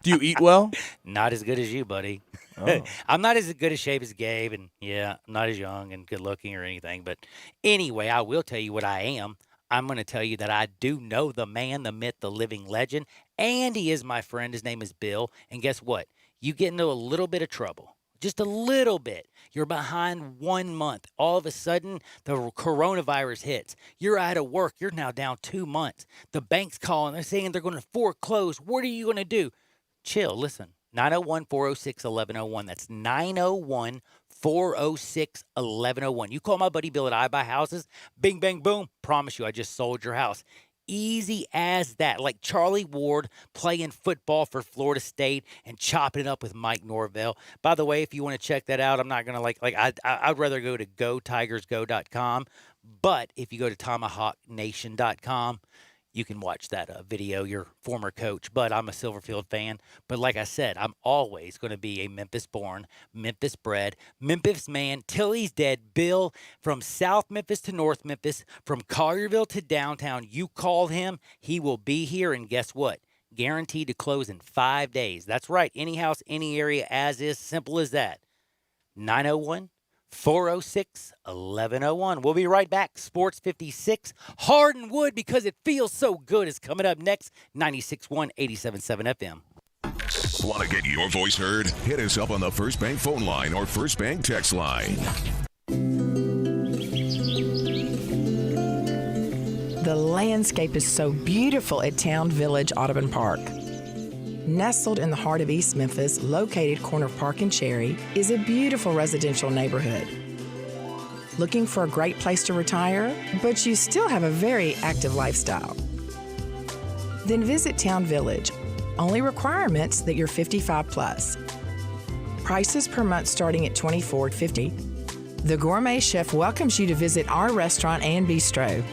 Do you eat well? Not as good as you, buddy. Oh. I'm not as good a shape as Gabe, and yeah, I'm not as young and good looking or anything. But anyway, I will tell you what I am. I'm going to tell you that I do know the man, the myth, the living legend, and he is my friend. His name is Bill. And guess what? You get into a little bit of trouble. Just a little bit. You're behind 1 month. All of a sudden, the coronavirus hits. You're out of work. You're now down 2 months. The bank's calling. They're saying they're going to foreclose. What are you going to do? Chill. Listen. 901-406-1101. That's 901-406-1101. You call my buddy Bill at I Buy Houses. Bing, bang, boom. Promise you, I just sold your house. Easy as that. Like Charlie Ward playing football for Florida State and chopping it up with Mike Norvell. By the way, if you want to check that out, I'm not going to I'd rather go to GoTigersGo.com. But if you go to TomahawkNation.com, you can watch that video, your former coach. But I'm a Silverfield fan. But like I said, I'm always going to be a Memphis-born, Memphis-bred, Memphis man till he's dead. Bill, from South Memphis to North Memphis, from Collierville to downtown, you call him, he will be here. And guess what? Guaranteed to close in 5 days. That's right. Any house, any area, as is. Simple as that. 901-406-1101. We'll be right back. Sports 56. Hard and Wood, because it feels so good, is coming up next. 96.1, 87.7 FM. Want to get your voice heard? Hit us up on the First Bank phone line or First Bank text line. The landscape is so beautiful at Town Village Audubon Park. Nestled in the heart of East Memphis, located corner of Park and Cherry, is a beautiful residential neighborhood. Looking for a great place to retire, but you still have a very active lifestyle? Then visit Town Village. Only requirements that you're 55 plus. Prices per month starting at $24.50. The Gourmet Chef welcomes you to visit our restaurant and bistro.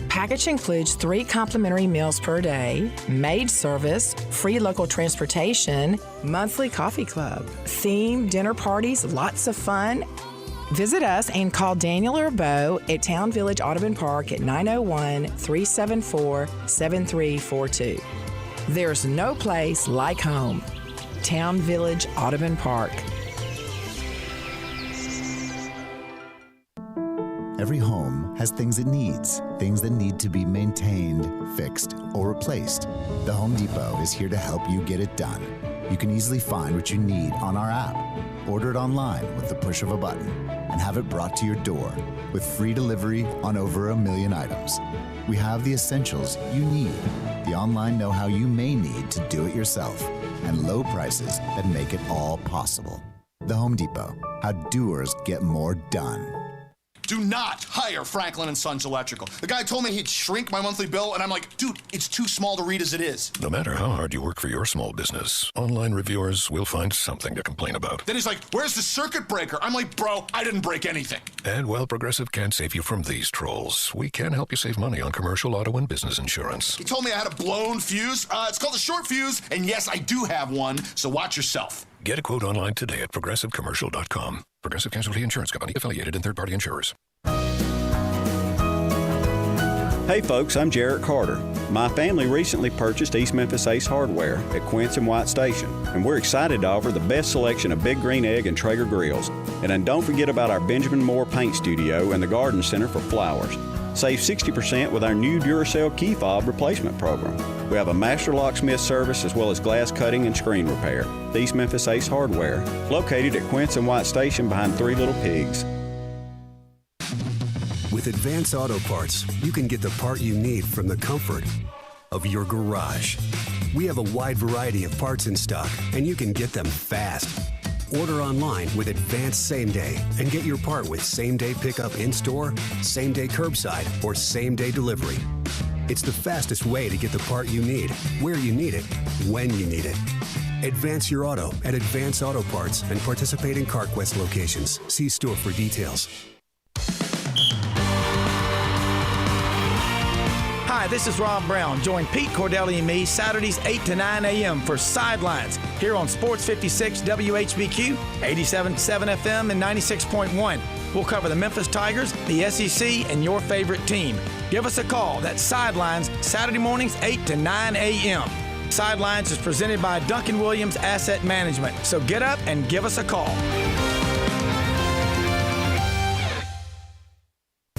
Package includes 3 complimentary meals per day, maid service, free local transportation, monthly coffee club, themed dinner parties, lots of fun. Visit us and call Daniel or Bo at Town Village Audubon Park at 901-374-7342. There's no place like home. Town Village Audubon Park. Every home has things it needs, things that need to be maintained, fixed, or replaced. The Home Depot is here to help you get it done. You can easily find what you need on our app, order it online with the push of a button, and have it brought to your door with free delivery on over 1 million items. We have the essentials you need, the online know-how you may need to do it yourself, and low prices that make it all possible. The Home Depot, how doers get more done. Do not hire Franklin & Sons Electrical. The guy told me he'd shrink my monthly bill, and I'm like, dude, it's too small to read as it is. No matter how hard you work for your small business, online reviewers will find something to complain about. Then he's like, where's the circuit breaker? I'm like, bro, I didn't break anything. And while Progressive can't save you from these trolls, we can help you save money on commercial auto and business insurance. He told me I had a blown fuse. It's called a short fuse, and yes, I do have one, so watch yourself. Get a quote online today at progressivecommercial.com. Progressive Casualty Insurance Company, affiliated and third-party insurers. Hey folks, I'm Jarrett Carter. My family recently purchased East Memphis Ace Hardware at Quince and White Station, and we're excited to offer the best selection of Big Green Egg and Traeger grills. And then don't forget about our Benjamin Moore Paint Studio and the Garden Center for flowers. Save 60% with our new Duracell key fob replacement program. We have a master locksmith service as well as glass cutting and screen repair. The East Memphis Ace Hardware, located at Quince and White Station behind Three Little Pigs. With Advance Auto Parts, you can get the part you need from the comfort of your garage. We have a wide variety of parts in stock, and you can get them fast. Order online with Advance Same Day and get your part with same-day pickup in-store, same-day curbside, or same-day delivery. It's the fastest way to get the part you need, where you need it, when you need it. Advance your auto at Advance Auto Parts and participating CarQuest locations. See store for details. Hi, this is Rob Brown. Join Pete Cordelli and me Saturdays 8 to 9 a.m. for Sidelines here on Sports 56 WHBQ, 87.7 FM and 96.1. We'll cover the Memphis Tigers, the SEC, and your favorite team. Give us a call. That's Sidelines, Saturday mornings 8 to 9 a.m. Sidelines is presented by Duncan Williams Asset Management. So get up and give us a call.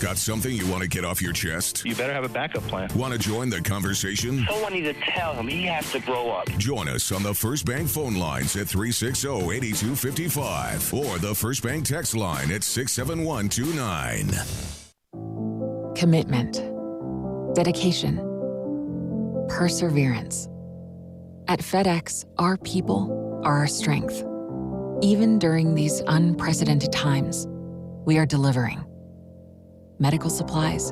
Got something you want to get off your chest? You better have a backup plan. Want to join the conversation? Someone needs to tell him he has to grow up. Join us on the First Bank phone lines at 360-8255 or the First Bank text line at 67129. Commitment, dedication, perseverance. At FedEx, our people are our strength. Even during these unprecedented times, we are delivering medical supplies,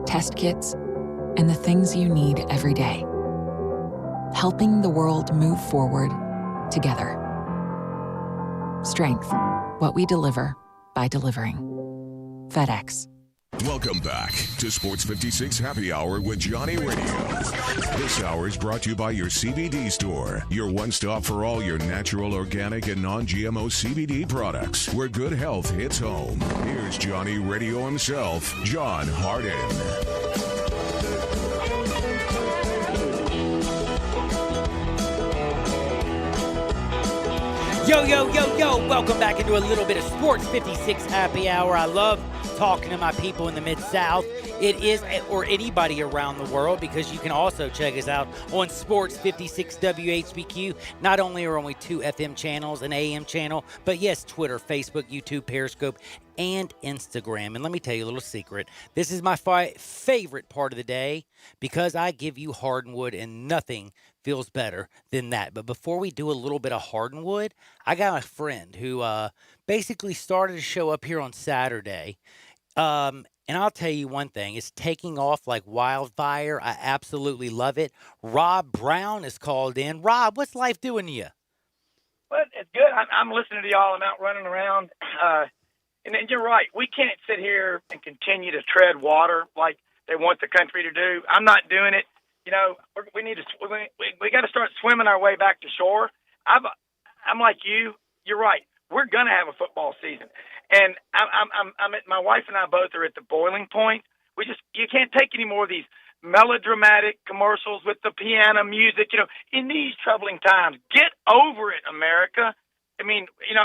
test kits, and the things you need every day. Helping the world move forward together. Strength, what we deliver by delivering. FedEx. Welcome back to Sports 56 Happy Hour with Johnny Radio. This hour is brought to you by your CBD store, your one stop for all your natural, organic, and non-GMO CBD products, where good health hits home. Here's Johnny Radio himself, John Harden. Yo, yo, yo, yo, welcome back into a little bit of Sports 56 Happy Hour. I love talking to my people in the Mid-South. It is, or anybody around the world, because you can also check us out on Sports 56 WHBQ. Not only are only 2 FM channels, an AM channel, but yes, Twitter, Facebook, YouTube, Periscope, and Instagram. And let me tell you a little secret. This is my favorite part of the day because I give you Hardwood, and nothing feels better than that. But before we do a little bit of Hardwood, I got a friend who basically started a show up here on Saturday. And I'll tell you one thing, it's taking off like wildfire. I absolutely love it. Rob Brown is called in. Rob, what's life doing to you? Well, it's good. I'm listening to y'all. I'm out running around. And you're right. We can't sit here and continue to tread water like they want the country to do. I'm not doing it. You know, we need to. We got to start swimming our way back to shore. I'm like you. You're right. We're gonna have a football season, and I'm at, my wife and I both are at the boiling point. You can't take any more of these melodramatic commercials with the piano music. You know, in these troubling times, get over it, America. I mean, you know,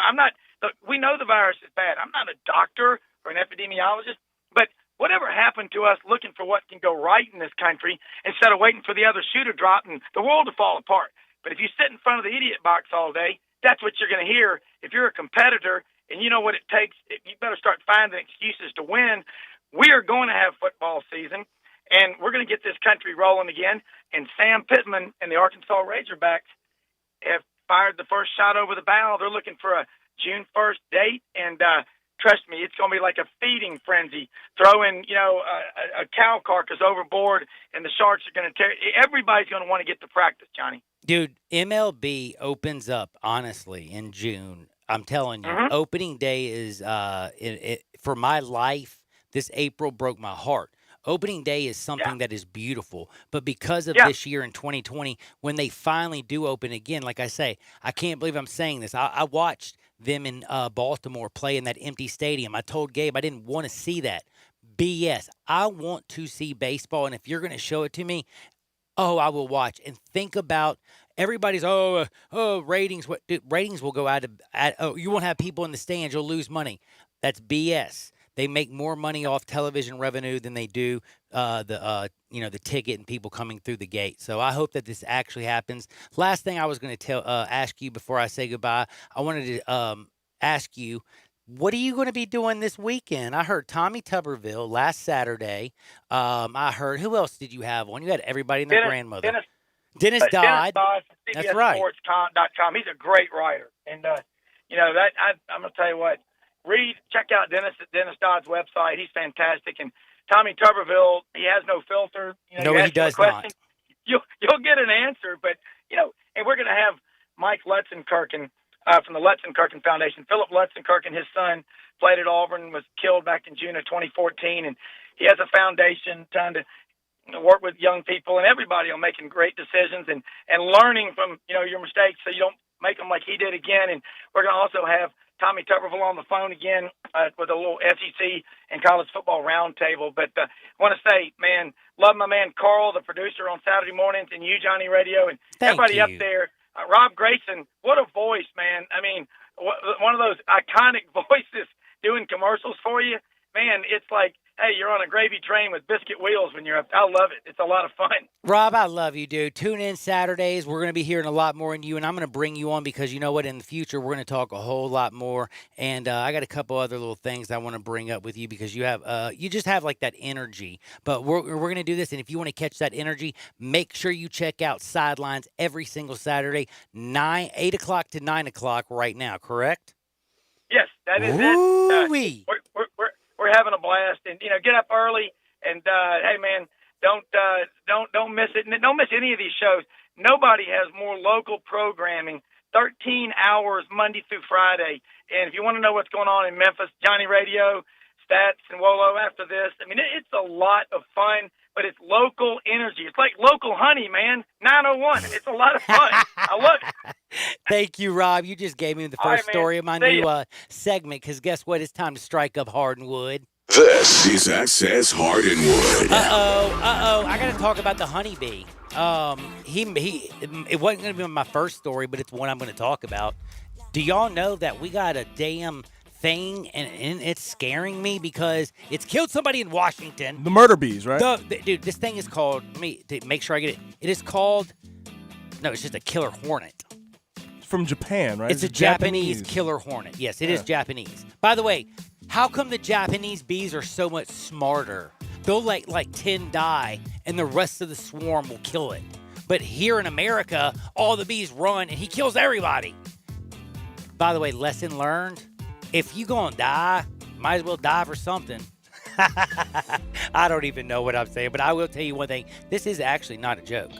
we know the virus is bad. I'm not a doctor or an epidemiologist, but whatever happened to us looking for what can go right in this country instead of waiting for the other shoe to drop and the world to fall apart? But if you sit in front of the idiot box all day, that's what you're going to hear. If you're a competitor and you know what it takes, you better start finding excuses to win. We are going to have football season, and we're going to get this country rolling again. And Sam Pittman and the Arkansas Razorbacks have fired the first shot over the bow. They're looking for a June 1st date, and trust me, it's going to be like a feeding frenzy. Throwing, you know, a cow carcass overboard, and the Sharks are going to tear. Everybody's going to want to get to practice, Johnny. Dude, MLB opens up, honestly, in June. I'm telling you, opening day is, for my life, this April broke my heart. Opening day is something that is beautiful, but because of Yeah. this year in 2020, when they finally do open again, like I say, I can't believe I'm saying this. I watched them in Baltimore play in that empty stadium. I told Gabe I didn't want to see that. BS. I want to see baseball, and if you're going to show it to me, I will watch. And think about everybody's ratings. Ratings will go out of you won't have people in the stands. You'll lose money. That's BS. They make more money off television revenue than they do the ticket and people coming through the gate. So I hope that this actually happens. Last thing I was going to ask you before I say goodbye, I wanted to ask you, what are you going to be doing this weekend? I heard Tommy Tuberville last Saturday. I heard, who else did you have on? You had everybody and their grandmother. Dennis Dodd. Dennis Dodd from That's right. CBSSports.com. He's a great writer. And, I'm going to tell you what, check out Dennis Dodd's website. He's fantastic. And Tommy Tuberville, he has no filter. No, he does not. You'll get an answer. But, and we're going to have Mike Lutzenkirchen from the Lutzenkirchen Foundation. Philip Lutzenkirchen, his son, played at Auburn, was killed back in June of 2014. And he has a foundation trying to work with young people and everybody on making great decisions and learning from, your mistakes so you don't make them like he did again. And we're going to also have Tommy Tuberville on the phone again with a little SEC and college football roundtable. But I want to say, man, love my man Carl, the producer on Saturday mornings, and you, Johnny Radio, and everybody up there. Rob Grayson, what a voice, man. I mean, one of those iconic voices doing commercials for you. Man, it's like, hey, you're on a gravy train with biscuit wheels when you're up. I love it. It's a lot of fun. Rob, I love you, dude. Tune in Saturdays. We're going to be hearing a lot more in you, and I'm going to bring you on because you know what? In the future, we're going to talk a whole lot more, and I got a couple other little things I want to bring up with you because you just have like that energy. But we're going to do this, and if you want to catch that energy, make sure you check out Sidelines every single Saturday, 8 o'clock to 9 o'clock right now, correct? Yes, that is it. We're having a blast, and get up early. And hey, man, don't miss it. Don't miss any of these shows. Nobody has more local programming. 13 hours Monday through Friday. And if you want to know what's going on in Memphis, Johnny Radio, Stats, and Wolo after this. I mean, it's a lot of fun, but it's local energy. It's like local honey, man. 901. It's a lot of fun. I love it. Thank you, Rob. You just gave me the first story of my new segment because guess what? It's time to strike up Hardwood. This is Access Hardwood. I got to talk about the honeybee. It wasn't going to be my first story, but it's one I'm going to talk about. Do y'all know that we got a damn thing, and it's scaring me because it's killed somebody in Washington. The murder bees, right? Dude, this thing is called, to make sure I get it, it is called, no, it's just a killer hornet. It's from Japan, right? It's a Japanese killer hornet. Yes, it is Japanese. By the way, how come the Japanese bees are so much smarter? They'll let like 10 die, and the rest of the swarm will kill it. But here in America, all the bees run, and he kills everybody. By the way, lesson learned, if you gonna die, might as well die for something. I don't even know what I'm saying, but I will tell you one thing. This is actually not a joke.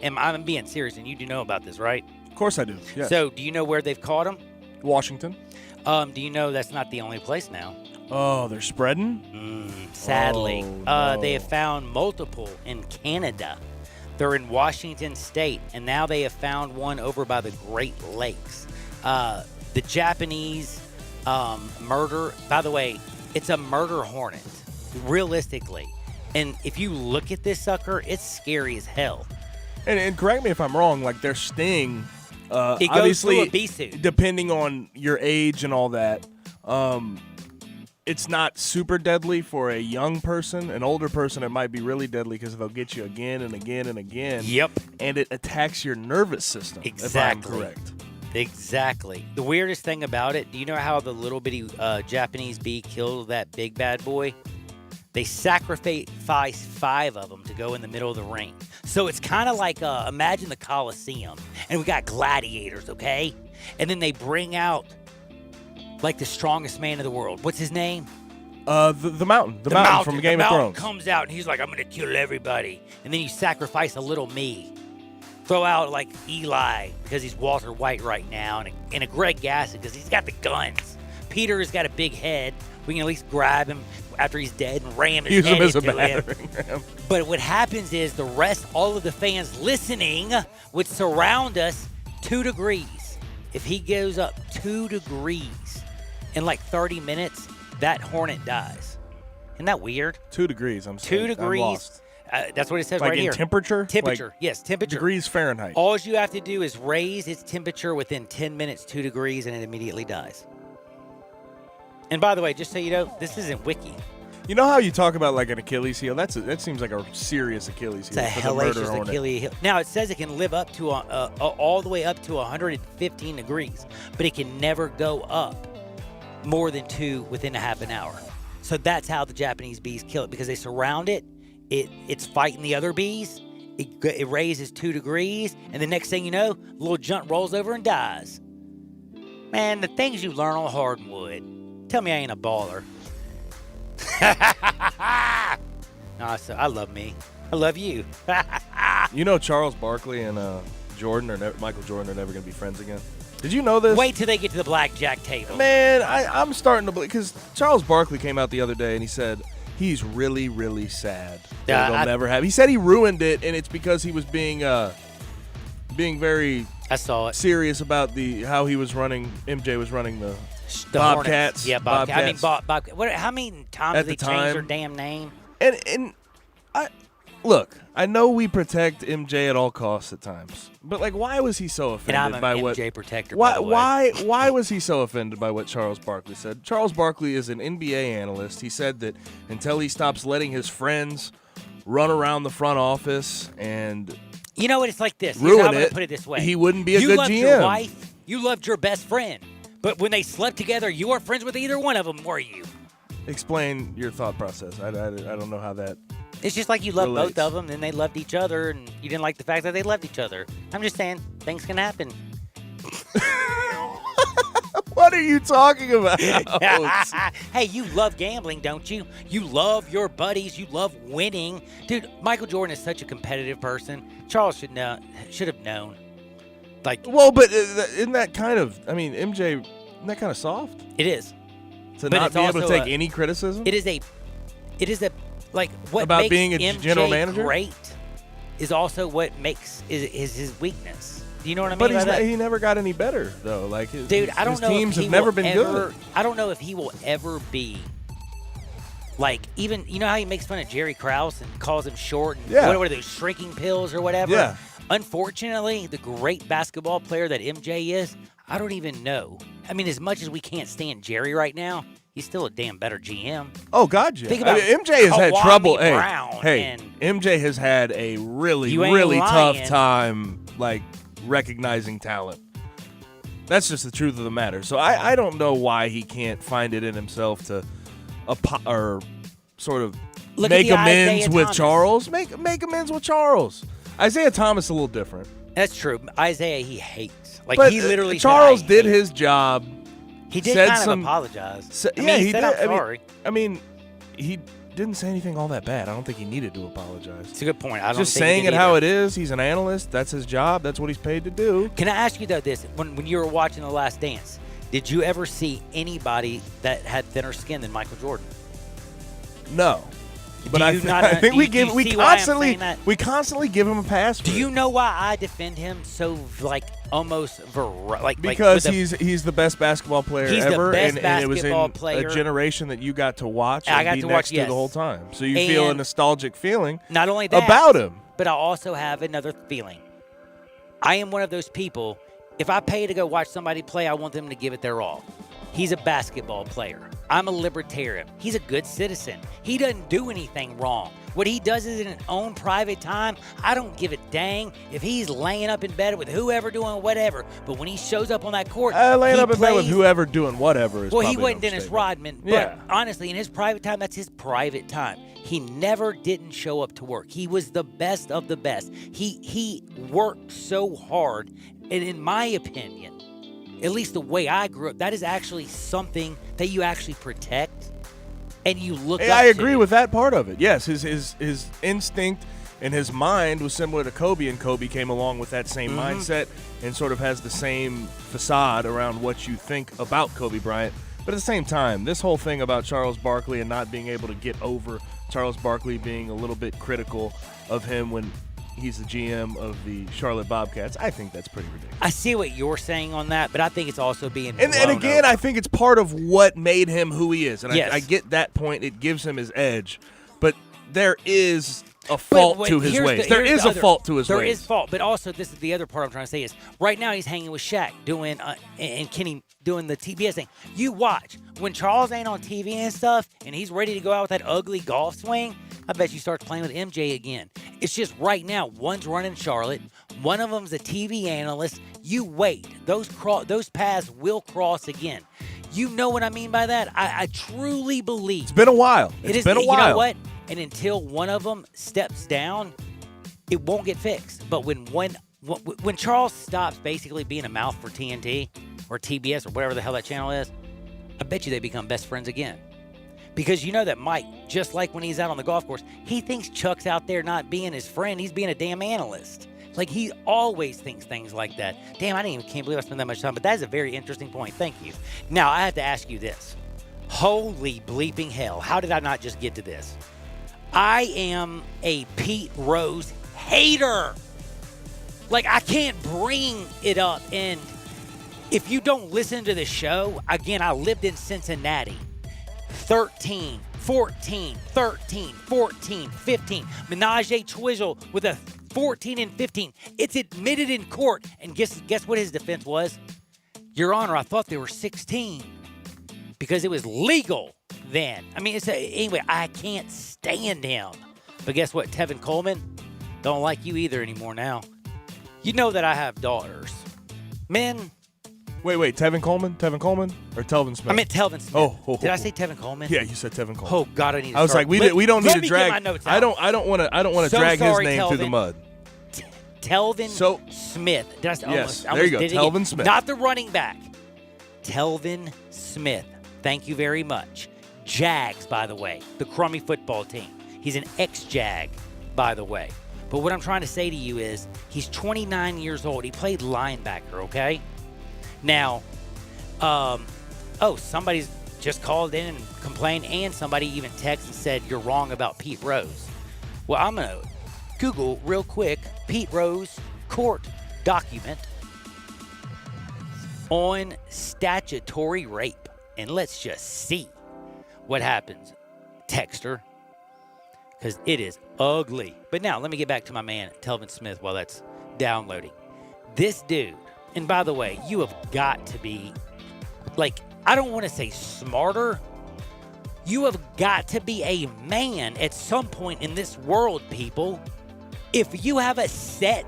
And I'm being serious, and you do know about this, right? Of course I do, yes. So, do you know where they've caught them? Washington. Do you know that's not the only place now? Oh, they're spreading? Sadly. No. They have found multiple in Canada. They're in Washington State, and now they have found one over by the Great Lakes. The Japanese murder, by the way, it's a murder hornet, realistically. And if you look at this sucker, it's scary as hell. And correct me if I'm wrong, like their sting, it goes obviously, through a bee suit. Depending on your age and all that, it's not super deadly for a young person. An older person, it might be really deadly because they'll get you again and again and again. Yep. And it attacks your nervous system, Exactly. if I'm correct. Exactly. The weirdest thing about it, do you know how the little bitty Japanese bee killed that big bad boy? They sacrificed 5 of them to go in the middle of the ring. So it's kind of like, imagine the Coliseum, and we got gladiators, okay? And then they bring out, like, the strongest man in the world. What's his name? The Mountain. The Mountain from Game of Thrones. The Mountain comes out, and he's like, I'm going to kill everybody. And then you sacrifice a little me. Throw out, like, Eli, because he's Walter White right now, and a Greg Gasson, because he's got the guns. Peter has got a big head. We can at least grab him. after he's dead and ram his Use head him as a into him. battering ram. But what happens is the rest, all of the fans listening would surround us 2 degrees. If he goes up 2 degrees in like 30 minutes, that hornet dies. Isn't that weird? 2 degrees. I'm 2 I'm degrees. lost. That's what it says Like right in here. temperature? Temperature. Like Yes, temperature. Degrees Fahrenheit. All you have to do is raise its temperature within 10 minutes, 2 degrees, and it immediately dies. And by the way, just so you know, this isn't Wiki. You know how you talk about like an Achilles heel? That seems like a serious Achilles It's heel a for the murder hellacious hornet. Achilles heel. Now, it says it can live up to all the way up to 115 degrees, but it can never go up more than 2 within a half an hour. So that's how the Japanese bees kill it, because they surround it. It's fighting the other bees. It raises 2 degrees, and the next thing you know, the little junt rolls over and dies. Man, the things you learn on hardwood. Tell me I ain't a baller. No, so I love me. I love you. You know Charles Barkley and Michael Jordan are never going to be friends again? Did you know this? Wait till they get to the blackjack table. Man, I'm starting to believe, because Charles Barkley came out the other day and he said he's really, really sad that it'll never happen. He said he ruined it, and it's because he was being very serious about how he was running. MJ was running the Bobcats. Hornets. Yeah, Bobcats. I mean, Bobcats. how many times At did they the change time. their damn name? And look, I know we protect MJ at all costs at times, but like, why was he so offended And I'm by an what? MJ protector. By the way. Why was he so offended by what Charles Barkley said? Charles Barkley is an NBA analyst. He said that until he stops letting his friends run around the front office and You know what? It's like this. Here's how I'm going to put it this way. he wouldn't be a you good loved GM. Your wife. You loved your best friend. But when they slept together, you weren't friends with either one of them, were you? Explain your thought process. I don't know how that. It's just like you loved relates. both of them, and they loved each other, and you didn't like the fact that they loved each other. I'm just saying, things can happen. What are you talking about? Hey, you love gambling, don't you? You love your buddies. You love winning. Dude, Michael Jordan is such a competitive person. Charles should have known. Like, well, but isn't that kind of, I mean, MJ, isn't that kind of soft? It is. To But not it's be able to also take any criticism? It is a, like, what About makes being a MJ general manager? great is also what makes is his weakness. Do you know what I mean? But by that? he never got any better, though. Like, Dude, I don't his know teams if he have never will been ever, good. I don't know if he will ever be like, even, you know how he makes fun of Jerry Krause and calls him short and Yeah. what are those shrinking pills or whatever? Yeah. Unfortunately, the great basketball player that MJ is, I don't even know. I mean, as much as we can't stand Jerry right now, he's still a damn better GM. Oh, God, yeah. Think about MJ has had Kawhi trouble. Brown Hey, and MJ has had a really, You ain't really tough lying. time, like, recognizing talent. That's just the truth of the matter. So I don't know why he can't find it in himself to or sort of Look at make the amends Isaiah with Thomas. Charles. Make amends with Charles. Isaiah Thomas a little different. That's true. Isaiah, he hates. Like, But he literally Charles said, did his job. He did said kind some- of apologize. Yeah, I mean, he he said, did. I'm sorry. I mean, he didn't say anything all that bad. I don't think he needed to apologize. It's a good point. I don't Just think he saying did it how either. it is. He's an analyst. That's his job. That's what he's paid to do. Can I ask you, though, this? When you were watching The Last Dance, did you ever see anybody that had thinner skin than Michael Jordan? No. But Do I, you th- not- I think do we you- give do you we see why I'm constantly saying that? we constantly give him a pass. For Do you it. know why I defend him so, like, almost Because with he's the best basketball player He's the ever, best and it was in basketball player. a generation that you got to watch I and got be to next watch, to yes. the whole time. So you feel a And nostalgic feeling not only that, about him. but I also have another feeling. I am one of those people, if I pay to go watch somebody play, I want them to give it their all. He's a basketball player. I'm a libertarian. He's a good citizen. He doesn't do anything wrong. What he does is in his own private time. I don't give a dang if he's laying up in bed with whoever doing whatever. But when he shows up on that court, Laying he up in bed with plays- whoever doing whatever is Well, he probably wasn't an Dennis understatement. Rodman, but Yeah. honestly, in his private time, that's his private time. He never didn't show up to work. He was the best of the best. He worked so hard, and in my opinion, at least the way I grew up, that is actually something that you actually protect and you look up I agree to. with that part of it. Yes, his instinct and his mind was similar to Kobe, and Kobe came along with that same mindset and sort of has the same facade around what you think about Kobe Bryant But at the same time, this whole thing about Charles Barkley and not being able to get over Charles Barkley being a little bit critical of him when he's the GM of the Charlotte Bobcats, I think that's pretty ridiculous. I see what you're saying on that, but I think it's also being And again, over. I think it's part of what made him who he is. And Yes. I get that point. It gives him his edge. But there is a fault to his ways. There is a fault to his ways. There is fault, but also this is the other part I'm trying to say is right now he's hanging with Shaq doing and Kenny doing the TBS thing. You watch when Charles ain't on TV and stuff, and he's ready to go out with that ugly golf swing. I bet you starts playing with MJ again. It's just right now one's running Charlotte, one of them's a TV analyst. You wait, those paths will cross again. You know what I mean by that? I truly believe It's been a while. It's been a while. You know what? And until one of them steps down, it won't get fixed. But when Charles stops basically being a mouth for TNT or TBS or whatever the hell that channel is, I bet you they become best friends again. Because you know that Mike, just like when he's out on the golf course, he thinks Chuck's out there not being his friend. He's being a damn analyst. Like, he always thinks things like that. Damn, can't believe I spent that much time. But that is a very interesting point. Thank you. Now, I have to ask you this. Holy bleeping hell. How did I not just get to this? I am a Pete Rose hater. Like, I can't bring it up. And if you don't listen to the show, again, I lived in Cincinnati. 13, 14, 13, 14, 15. Menage a Twizzle with a 14 and 15. It's admitted in court. And guess what his defense was? Your Honor, I thought they were 16 because it was legal then. I mean, anyway, I can't stand him. But guess what? Tevin Coleman don't like you either anymore now. You know that I have daughters. Men. Wait, Tevin Coleman? Or Telvin Smith? I meant Telvin Smith. Oh. Did I say Tevin Coleman? Yeah, you said Tevin Coleman. Oh God, I need to I was start. like, we don't need to drag. Get my notes out. I don't want to So drag sorry, his name through the Telvin. mud. Telvin Smith. Did I say, Yes, almost, there you go, did it Telvin again. Smith. Not the running back. Telvin Smith. Thank you very much. Jags, by the way, the crummy football team. He's an ex-Jag, by the way. But what I'm trying to say to you is he's 29 years old. He played linebacker, okay? Now, somebody's just called in and complained, and somebody even texted and said, you're wrong about Pete Rose. Well, I'm going to Google real quick Pete Rose court document on statutory rape, and let's just see what happens, Texter, because it is ugly. But now, let me get back to my man, Telvin Smith, while that's downloading. This dude, and by the way, you have got to be, like, I don't want to say smarter. You have got to be a man at some point in this world, people. If you have a set,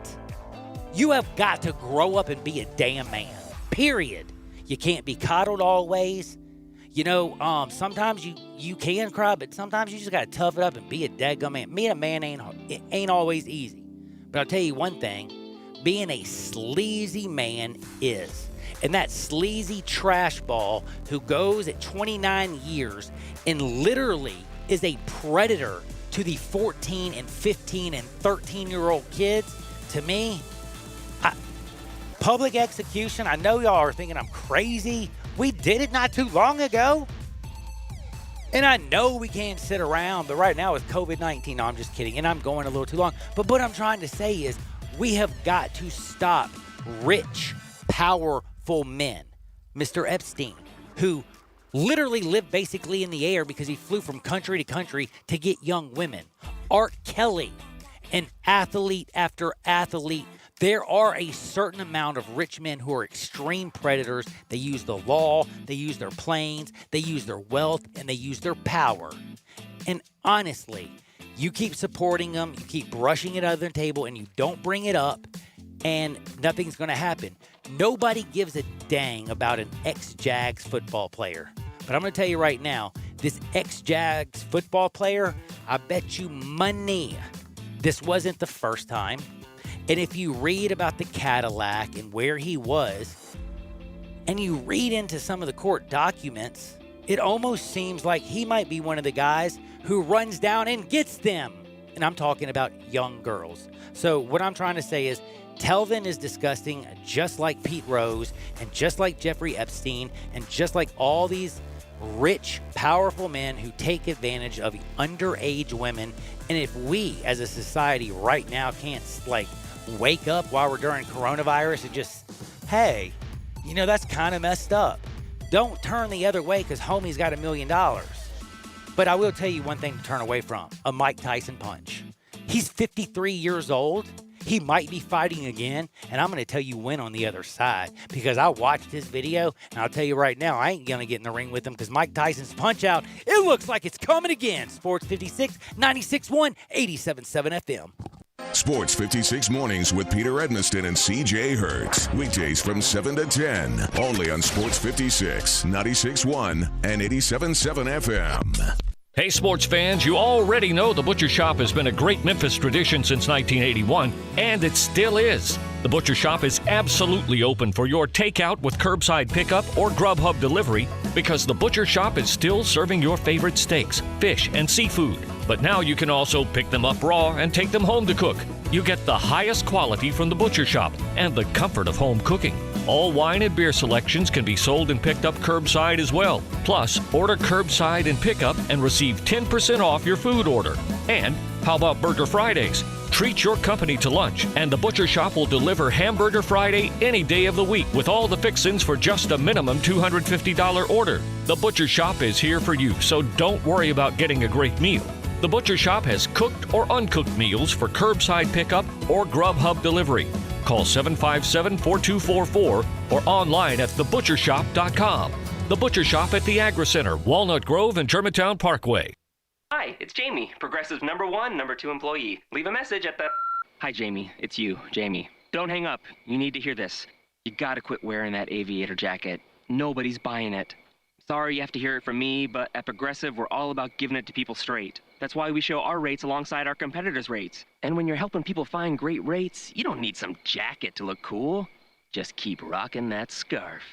you have got to grow up and be a damn man, period. You can't be coddled always. You know, sometimes you can cry, but sometimes you just got to tough it up and be a daggum man. Being a man ain't always easy. But I'll tell you one thing, being a sleazy man is. And that sleazy trash ball who goes at 29 years and literally is a predator to the 14 and 15 and 13-year-old kids, to me, public execution, I know y'all are thinking I'm crazy. We did it not too long ago. And I know we can't sit around, but right now with COVID-19, no, I'm just kidding, and I'm going a little too long. But what I'm trying to say is we have got to stop rich, powerful men. Mr. Epstein, who literally lived basically in the air because he flew from country to country to get young women. Art Kelly, an athlete after athlete. There are a certain amount of rich men who are extreme predators. They use the law, they use their planes, they use their wealth, and they use their power. And honestly, you keep supporting them, you keep brushing it under the table, and you don't bring it up, and nothing's going to happen. Nobody gives a dang about an ex-Jags football player. But I'm going to tell you right now, this ex-Jags football player, I bet you money this wasn't the first time. And if you read about the Cadillac and where he was, and you read into some of the court documents, it almost seems like he might be one of the guys who runs down and gets them. And I'm talking about young girls. So what I'm trying to say is Telvin is disgusting, just like Pete Rose, and just like Jeffrey Epstein, and just like all these rich, powerful men who take advantage of underage women. And if we, as a society right now, can't, wake up while we're during coronavirus and just, hey, that's kind of messed up. Don't turn the other way because homie's got $1 million. But I will tell you one thing to turn away from, a Mike Tyson punch. He's 53 years old. He might be fighting again, and I'm going to tell you when on the other side, because I watched his video, and I'll tell you right now, I ain't going to get in the ring with him because Mike Tyson's Punch-Out, it looks like it's coming again. Sports 56, 96.1, 87.7 FM. Sports 56 mornings with Peter Edmiston and CJ Hertz. Weekdays from 7 to 10. Only on Sports 56, 96.1, and 87.7 FM. Hey, sports fans, you already know the Butcher Shop has been a great Memphis tradition since 1981, and it still is. The Butcher Shop is absolutely open for your takeout with curbside pickup or Grubhub delivery because the Butcher Shop is still serving your favorite steaks, fish, and seafood. But now you can also pick them up raw and take them home to cook. You get the highest quality from the Butcher Shop and the comfort of home cooking. All wine and beer selections can be sold and picked up curbside as well. Plus, order curbside and pickup and receive 10% off your food order. And how about Burger Fridays? Treat your company to lunch, and the Butcher Shop will deliver Hamburger Friday any day of the week with all the fixins for just a minimum $250 order. The Butcher Shop is here for you, so don't worry about getting a great meal. The Butcher Shop has cooked or uncooked meals for curbside pickup or Grubhub delivery. Call 757-4244 or online at thebutchershop.com. The Butcher Shop at the Agri Center, Walnut Grove, and Germantown Parkway. Hi, it's Jamie, Progressive #1, #2 employee. Leave a message at the... Hi, Jamie. It's you, Jamie. Don't hang up. You need to hear this. You gotta quit wearing that aviator jacket. Nobody's buying it. Sorry you have to hear it from me, but at Progressive, we're all about giving it to people straight. That's why we show our rates alongside our competitors' rates. And when you're helping people find great rates, you don't need some jacket to look cool. Just keep rocking that scarf.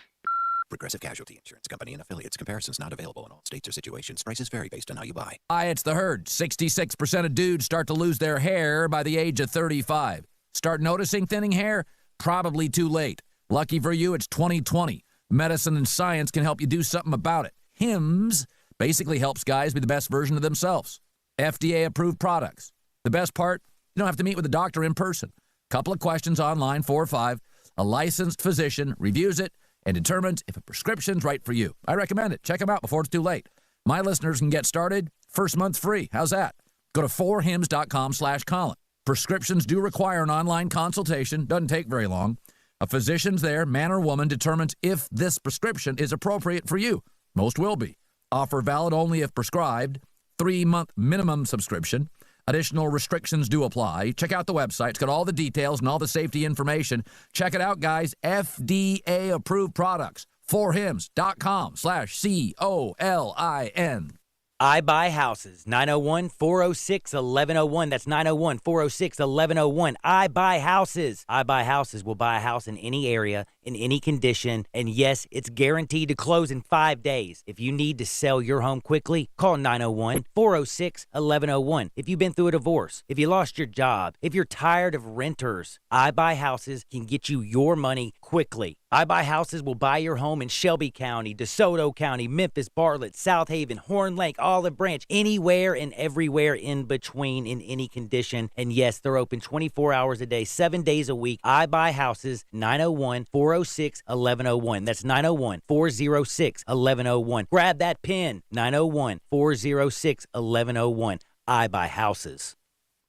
Progressive Casualty Insurance Company and affiliates. Comparisons not available in all states or situations. Prices vary based on how you buy. Hi, it's The Herd. 66% of dudes start to lose their hair by the age of 35. Start noticing thinning hair? Probably too late. Lucky for you, it's 2020. Medicine and science can help you do something about it. Hims basically helps guys be the best version of themselves. FDA-approved products. The best part, you don't have to meet with a doctor in person. Couple of questions online, 4 or 5. A licensed physician reviews it and determines if a prescription's right for you. I recommend it. Check them out before it's too late. My listeners can get started. First month free. How's that? Go to 4hims.com/Colin. Prescriptions do require an online consultation. Doesn't take very long. A physician's there, man or woman, determines if this prescription is appropriate for you. Most will be. Offer valid only if prescribed. 3-month minimum subscription. Additional restrictions do apply. Check out the website. It's got all the details and all the safety information. Check it out, guys. FDA-approved products. 4hims.com/COLIN. I Buy Houses, 901-406-1101. That's 901-406-1101. I Buy Houses. I Buy Houses will buy a house in any area, in any condition, and yes, it's guaranteed to close in 5 days. If you need to sell your home quickly, call 901-406-1101. If you've been through a divorce, if you lost your job, if you're tired of renters, I Buy Houses can get you your money quickly. I Buy Houses will buy your home in Shelby County, DeSoto County, Memphis, Bartlett, South Haven, Horn Lake, Olive Branch, anywhere and everywhere in between in any condition. And yes, they're open 24 hours a day, 7 days a week. I Buy Houses, 901-406-1101. That's 901-406-1101. Grab that pen, 901-406-1101. I Buy Houses.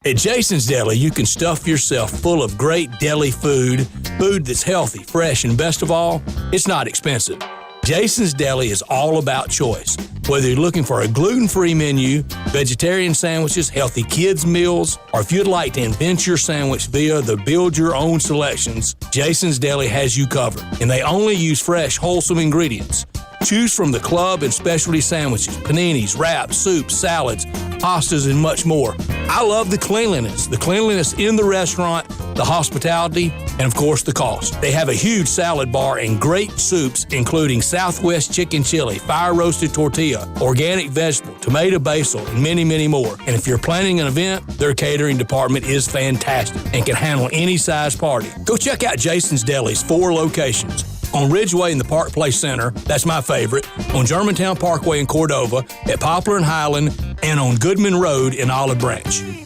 At Jason's Deli, you can stuff yourself full of great deli food that's healthy, fresh, and best of all, it's not expensive. Jason's Deli is all about choice. Whether you're looking for a gluten-free menu, vegetarian sandwiches, healthy kids' meals, or if you'd like to invent your sandwich via the build-your-own selections, Jason's Deli has you covered. And they only use fresh, wholesome ingredients. Choose from the club and specialty sandwiches, paninis, wraps, soups, salads, pastas, and much more. I love the cleanliness in the restaurant, the hospitality, and of course the cost. They have a huge salad bar and great soups, including Southwest chicken chili, fire roasted tortilla, organic vegetable, tomato basil, and many, many more. And if you're planning an event, their catering department is fantastic and can handle any size party. Go check out Jason's Deli's 4 locations. On Ridgeway in the Park Place Center, that's my favorite, on Germantown Parkway in Cordova, at Poplar and Highland, and on Goodman Road in Olive Branch.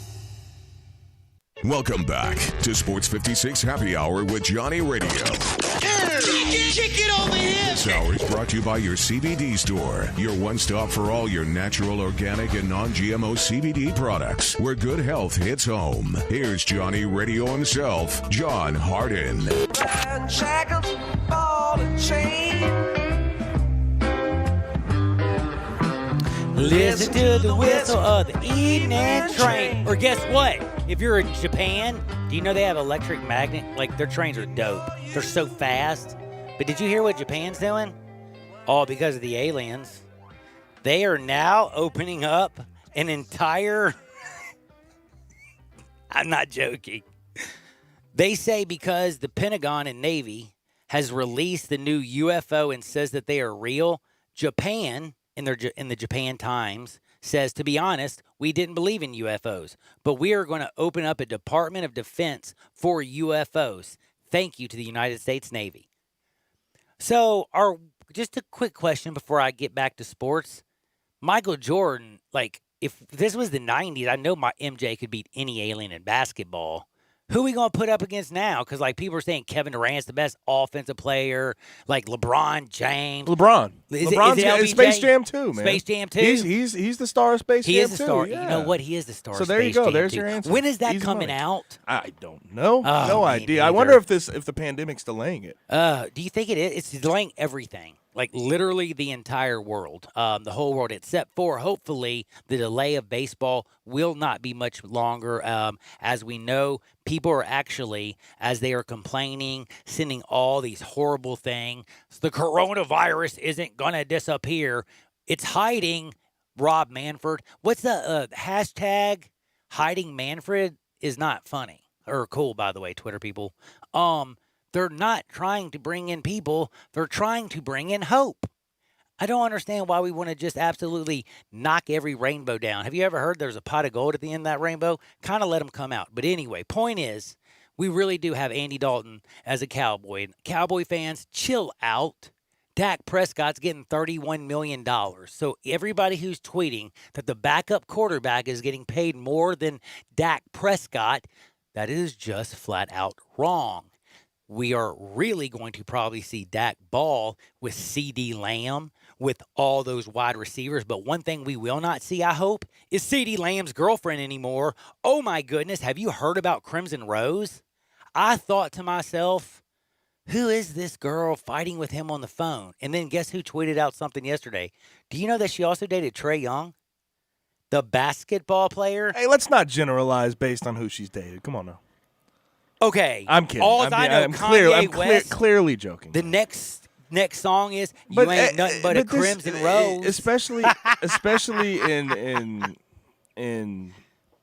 Welcome back to Sports 56 Happy Hour with Johnny Radio. Kick it over here. This hour is brought to you by your CBD store, your one-stop for all your natural, organic, and non-GMO CBD products, where good health hits home. Here's Johnny Radio himself, John Harden. Listen to the whistle of the evening train. Or guess what? If you're in Japan, do you know they have electric magnet? Like, their trains are dope. They're so fast. But did you hear what Japan's doing? All because of the aliens. They are now opening up an entire... I'm not joking. They say because the Pentagon and Navy has released the new UFO and says that they are real, Japan, in the Japan Times, says, to be honest, we didn't believe in UFOs, but we are going to open up a Department of Defense for UFOs. Thank you to the United States Navy. So, just a quick question before I get back to sports. Michael Jordan, like, if this was the 90s, I know my MJ could beat any alien in basketball. Who are we going to put up against now? Because, like, people are saying Kevin Durant's the best offensive player, like LeBron James. LeBron. Is LeBron's it Space Jam 2, man. Space Jam 2? He's the star of Space Jam 2. He is the star. Yeah. You know what? He is the star So of there you Space go. Jam There's 2. your answer. When is that Easy coming money. out? I don't know. Oh, no me idea. I neither. wonder if the pandemic's delaying it. Do you think it is? It's delaying everything. Like, literally the entire world, the whole world, except for, hopefully, the delay of baseball will not be much longer. As we know, people are actually, as they are complaining, sending all these horrible things. The coronavirus isn't going to disappear. It's hiding. Rob Manfred. What's the hashtag? Hiding Manfred is not funny or cool, by the way, Twitter people. They're not trying to bring in people. They're trying to bring in hope. I don't understand why we want to just absolutely knock every rainbow down. Have you ever heard there's a pot of gold at the end of that rainbow? Kind of let them come out. But anyway, point is, we really do have Andy Dalton as a Cowboy. Cowboy fans, chill out. Dak Prescott's getting $31 million. So everybody who's tweeting that the backup quarterback is getting paid more than Dak Prescott, that is just flat out wrong. We are really going to probably see Dak ball with CeeDee Lamb, with all those wide receivers. But one thing we will not see, I hope, is CeeDee Lamb's girlfriend anymore. Oh, my goodness. Have you heard about Crimson Rose? I thought to myself, who is this girl fighting with him on the phone? And then guess who tweeted out something yesterday? Do you know that she also dated Trae Young, the basketball player? Hey, let's not generalize based on who she's dated. Come on now. Okay. I'm kidding. I'm clearly joking. The next song is "You Ain't Nothing But a Crimson Rose." Especially in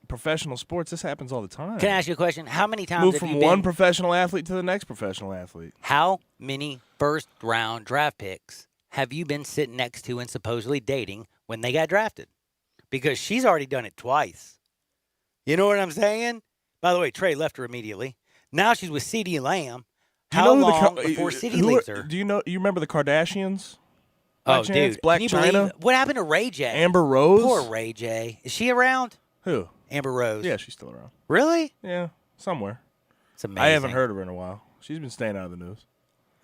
professional sports, this happens all the time. Can I ask you a question? How many times move have from you been, one professional athlete to the next professional athlete? How many first-round draft picks have you been sitting next to and supposedly dating when they got drafted? Because she's already done it twice. You know what I'm saying? By the way, Trae left her immediately. Now she's with CeeDee Lamb. How long before CeeDee leaves her? Do you remember the Kardashians? Oh, dude. Black Can you China? believe what happened to Ray J? Amber Rose? Poor Ray J. Is she around? Who? Amber Rose. Yeah, she's still around. Really? Yeah, somewhere. It's amazing. I haven't heard of her in a while. She's been staying out of the news.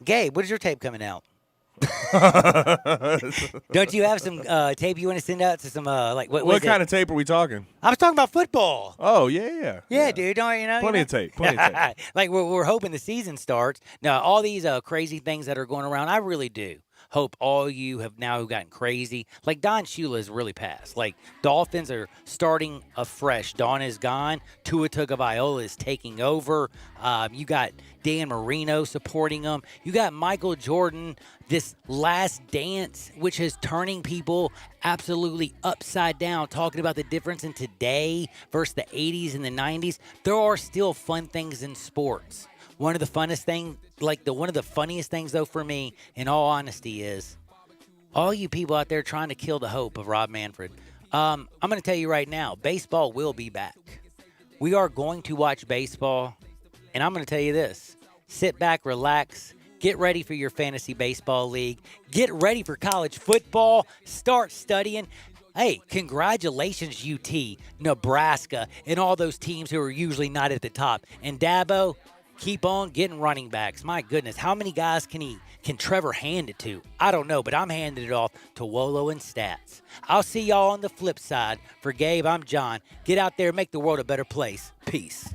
Gabe, what is your tape coming out? Don't you have some tape you want to send out to some what kind of tape are we talking? I was talking about football. Oh yeah. Dude. Don't you know? Plenty of tape. Like we're hoping the season starts. Now all these crazy things that are going around, I really do hope all you have now gotten crazy. Like Don Shula has really passed. Like Dolphins are starting afresh. Don is gone. Tua Tagovailoa is taking over. You got Dan Marino supporting him. You got Michael Jordan, this last dance, which is turning people absolutely upside down, talking about the difference in today versus the 80s and the 90s. There are still fun things in sports. One of the funniest things, though, for me, in all honesty, is all you people out there trying to kill the hope of Rob Manfred. I'm going to tell you right now, baseball will be back. We are going to watch baseball, and I'm going to tell you this. Sit back, relax, get ready for your fantasy baseball league, get ready for college football, start studying. Hey, congratulations, UT, Nebraska, and all those teams who are usually not at the top. And Dabo, keep on getting running backs. My goodness, how many guys can Trevor hand it to? I don't know, but I'm handing it off to Wolo and Stats. I'll see y'all on the flip side. For Gabe, I'm John. Get out there and make the world a better place. Peace.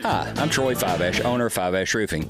Hi, I'm Troy Fiveash, owner of Fiveash Roofing.